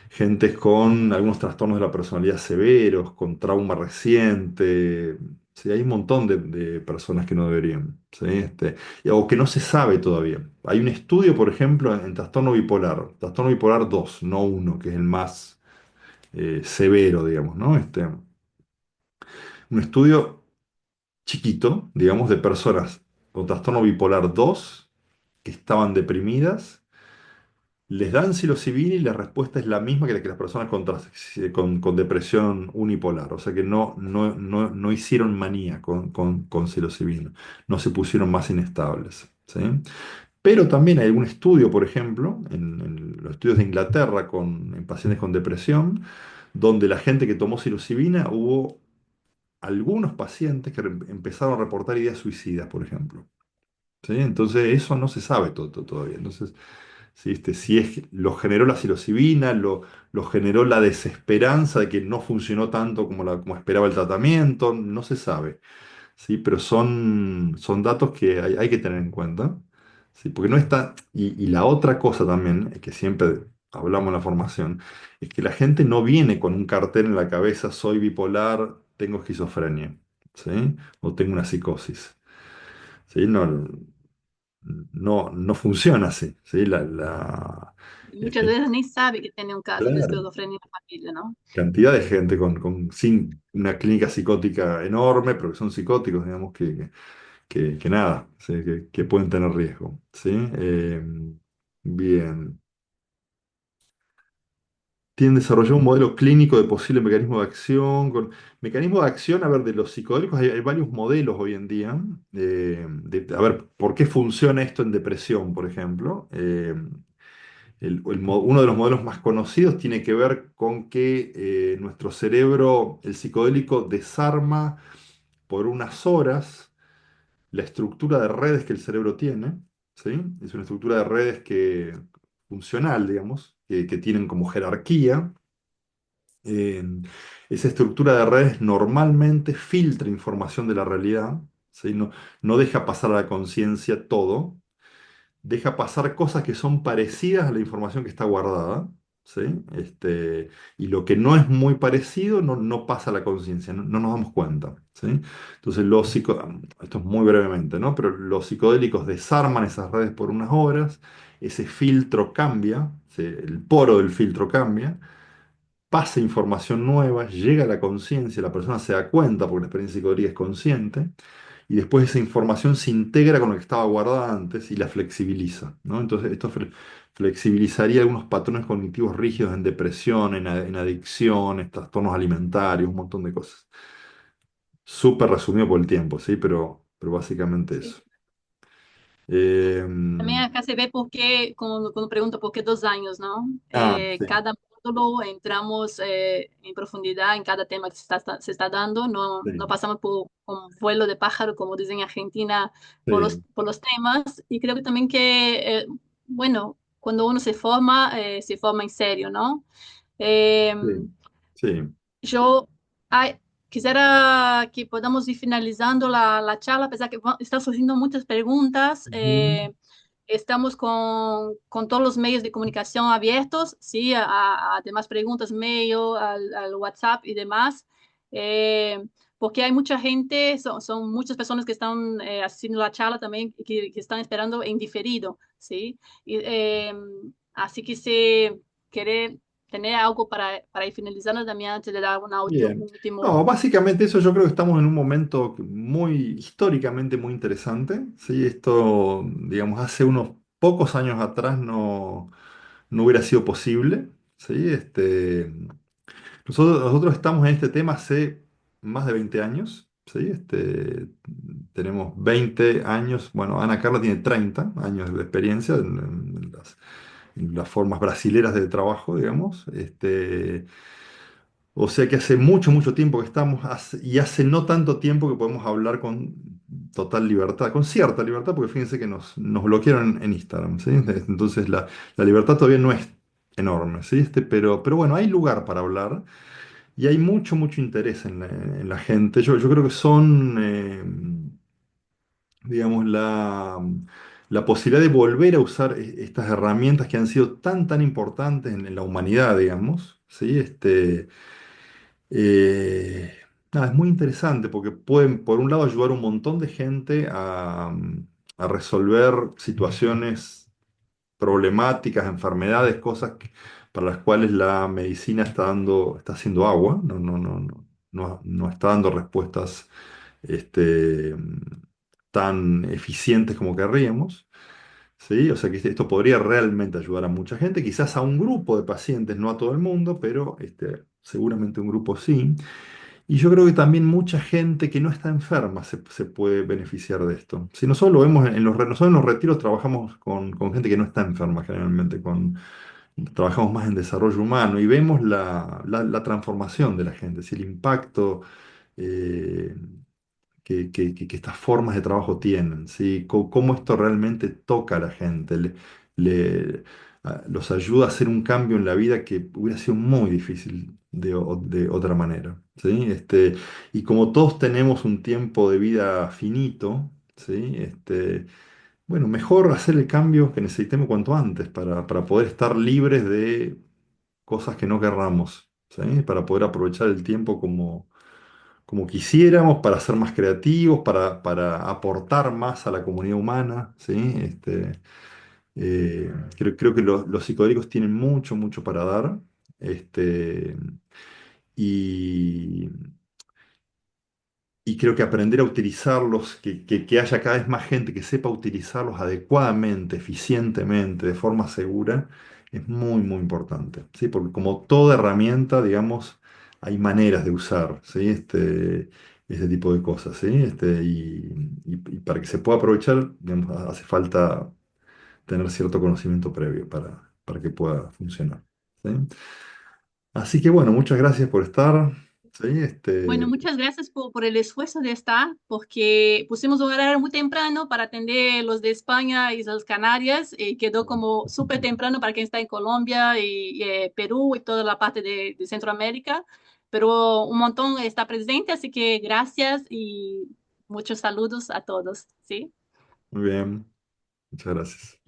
Gentes con algunos trastornos de la personalidad severos, con trauma reciente, ¿sí? Hay un montón de personas que no deberían, ¿sí? O que no se sabe todavía. Hay un estudio, por ejemplo, en trastorno bipolar 2, no uno, que es el más severo, digamos, ¿no? Un estudio chiquito, digamos, de personas con trastorno bipolar 2 que estaban deprimidas, les dan psilocibina y la respuesta es la misma que la que las personas con depresión unipolar. O sea que no hicieron manía con psilocibina, no se pusieron más inestables. ¿Sí? Pero también hay algún estudio, por ejemplo, en los estudios de Inglaterra en pacientes con depresión, donde la gente que tomó psilocibina hubo algunos pacientes que empezaron a reportar ideas suicidas, por ejemplo. ¿Sí? Entonces, eso no se sabe todavía. Entonces, ¿sí? Si lo generó la psilocibina, lo generó la desesperanza de que no funcionó tanto como esperaba el tratamiento, no se sabe. ¿Sí? Pero son datos que hay que tener en cuenta. ¿Sí? Porque no está. Y la otra cosa también, que siempre hablamos en la formación, es que la gente no viene con un cartel en la cabeza, soy bipolar, tengo esquizofrenia, ¿sí? O tengo una psicosis, ¿sí? No, no funciona así, ¿sí? Y muchas veces ni sabe que tiene un caso de Claro. esquizofrenia en la familia, ¿no? Cantidad de gente sin una clínica psicótica enorme, pero que son psicóticos, digamos, que nada, ¿sí? Que pueden tener riesgo, ¿sí? Bien. Tienen desarrollado un modelo clínico de posible mecanismo de acción. Mecanismo de acción, a ver, de los psicodélicos hay varios modelos hoy en día. A ver, ¿por qué funciona esto en depresión, por ejemplo? Uno de los modelos más conocidos tiene que ver con que nuestro cerebro, el psicodélico, desarma por unas horas la estructura de redes que el cerebro tiene, ¿sí? Es una estructura de redes funcional, digamos, que tienen como jerarquía. Eh, Esa estructura de redes normalmente filtra información de la realidad, ¿sí? No deja pasar a la conciencia todo, deja pasar cosas que son parecidas a la información que está guardada, ¿sí? Y lo que no es muy parecido no pasa a la conciencia, no nos damos cuenta, ¿sí? Entonces, esto es muy brevemente, ¿no? Pero los psicodélicos desarman esas redes por unas horas, ese filtro cambia, ¿sí? El poro del filtro cambia, pasa información nueva, llega a la conciencia, la persona se da cuenta porque la experiencia psicodélica es consciente, y después esa información se integra con lo que estaba guardada antes y la flexibiliza, ¿no? Entonces esto flexibilizaría algunos patrones cognitivos rígidos en depresión, en adicción, en trastornos alimentarios, un montón de cosas. Súper resumido por el tiempo, ¿sí? Pero básicamente Sí. eso. Eh, También acá se ve por qué, cuando pregunto por qué 2 años, ¿no? sí, Cada módulo entramos en profundidad en cada tema que se está dando, no sí, pasamos por un vuelo de pájaro, como dicen en Argentina, por los, sí, por los temas. Y creo que también bueno, cuando uno se forma en serio, ¿no? Eh, sí, sí. yo ay, quisiera que podamos ir finalizando la charla, a pesar que están surgiendo muchas preguntas. Ujú. Estamos con todos los medios de comunicación abiertos, ¿sí? A demás preguntas, mail, al WhatsApp y demás. Eh, Porque hay mucha gente, son muchas personas que están haciendo la charla también, que están esperando en diferido, ¿sí? Y, así que si quiere tener algo para ir finalizando también antes de dar Bien. un último. No, básicamente eso yo creo que estamos en un momento muy históricamente muy interesante. ¿Sí? Esto, digamos, hace unos pocos años atrás no hubiera sido posible. ¿Sí? Nosotros estamos en este tema hace más de 20 años. ¿Sí? Tenemos 20 años, bueno, Ana Carla tiene 30 años de experiencia en las formas brasileras de trabajo, digamos. O sea que hace mucho, mucho tiempo que estamos, y hace no tanto tiempo que podemos hablar con total libertad, con cierta libertad, porque fíjense que nos bloquearon en Instagram, ¿sí? Entonces la libertad todavía no es enorme, ¿sí? Pero bueno, hay lugar para hablar y hay mucho, mucho interés en la gente. Yo creo que son, digamos, la posibilidad de volver a usar estas herramientas que han sido tan, tan importantes en la humanidad, digamos, ¿sí? Eh, Nada, es muy interesante porque pueden, por un lado, ayudar a un montón de gente a resolver situaciones problemáticas, enfermedades, para las cuales la medicina está haciendo agua, no está dando respuestas este, tan eficientes como querríamos. ¿Sí? O sea que esto podría realmente ayudar a mucha gente, quizás a un grupo de pacientes, no a todo el mundo, pero seguramente un grupo sí. Y yo creo que también mucha gente que no está enferma se puede beneficiar de esto. Si nosotros lo vemos nosotros en los retiros trabajamos con gente que no está enferma generalmente, trabajamos más en desarrollo humano y vemos la transformación de la gente, si el impacto eh, que estas formas de trabajo tienen, ¿sí? Cómo esto realmente toca a la gente, los ayuda a hacer un cambio en la vida que hubiera sido muy difícil de otra manera, ¿sí? Y como todos tenemos un tiempo de vida finito, ¿sí? bueno, mejor hacer el cambio que necesitemos cuanto antes para poder estar libres de cosas que no querramos, ¿sí? Para poder aprovechar el tiempo como quisiéramos, para ser más creativos, para aportar más a la comunidad humana, ¿sí? Creo que los psicodélicos tienen mucho, mucho para dar. Este, y, y creo que aprender a utilizarlos, que haya cada vez más gente que sepa utilizarlos adecuadamente, eficientemente, de forma segura, es muy, muy importante, ¿sí? Porque como toda herramienta, digamos, hay maneras de usar, ¿sí? Este tipo de cosas, ¿sí? Y para que se pueda aprovechar, digamos, hace falta tener cierto conocimiento previo para que pueda funcionar, ¿sí? Así que bueno, muchas gracias por estar, ¿sí? Bueno, muchas gracias por el esfuerzo de estar, porque pusimos un horario muy temprano para atender los de España y las Canarias, y quedó como súper temprano para quien está en Colombia y Perú y toda la parte de Centroamérica, pero un montón está presente, así que gracias y muchos saludos a todos, ¿sí? Muy bien, muchas gracias.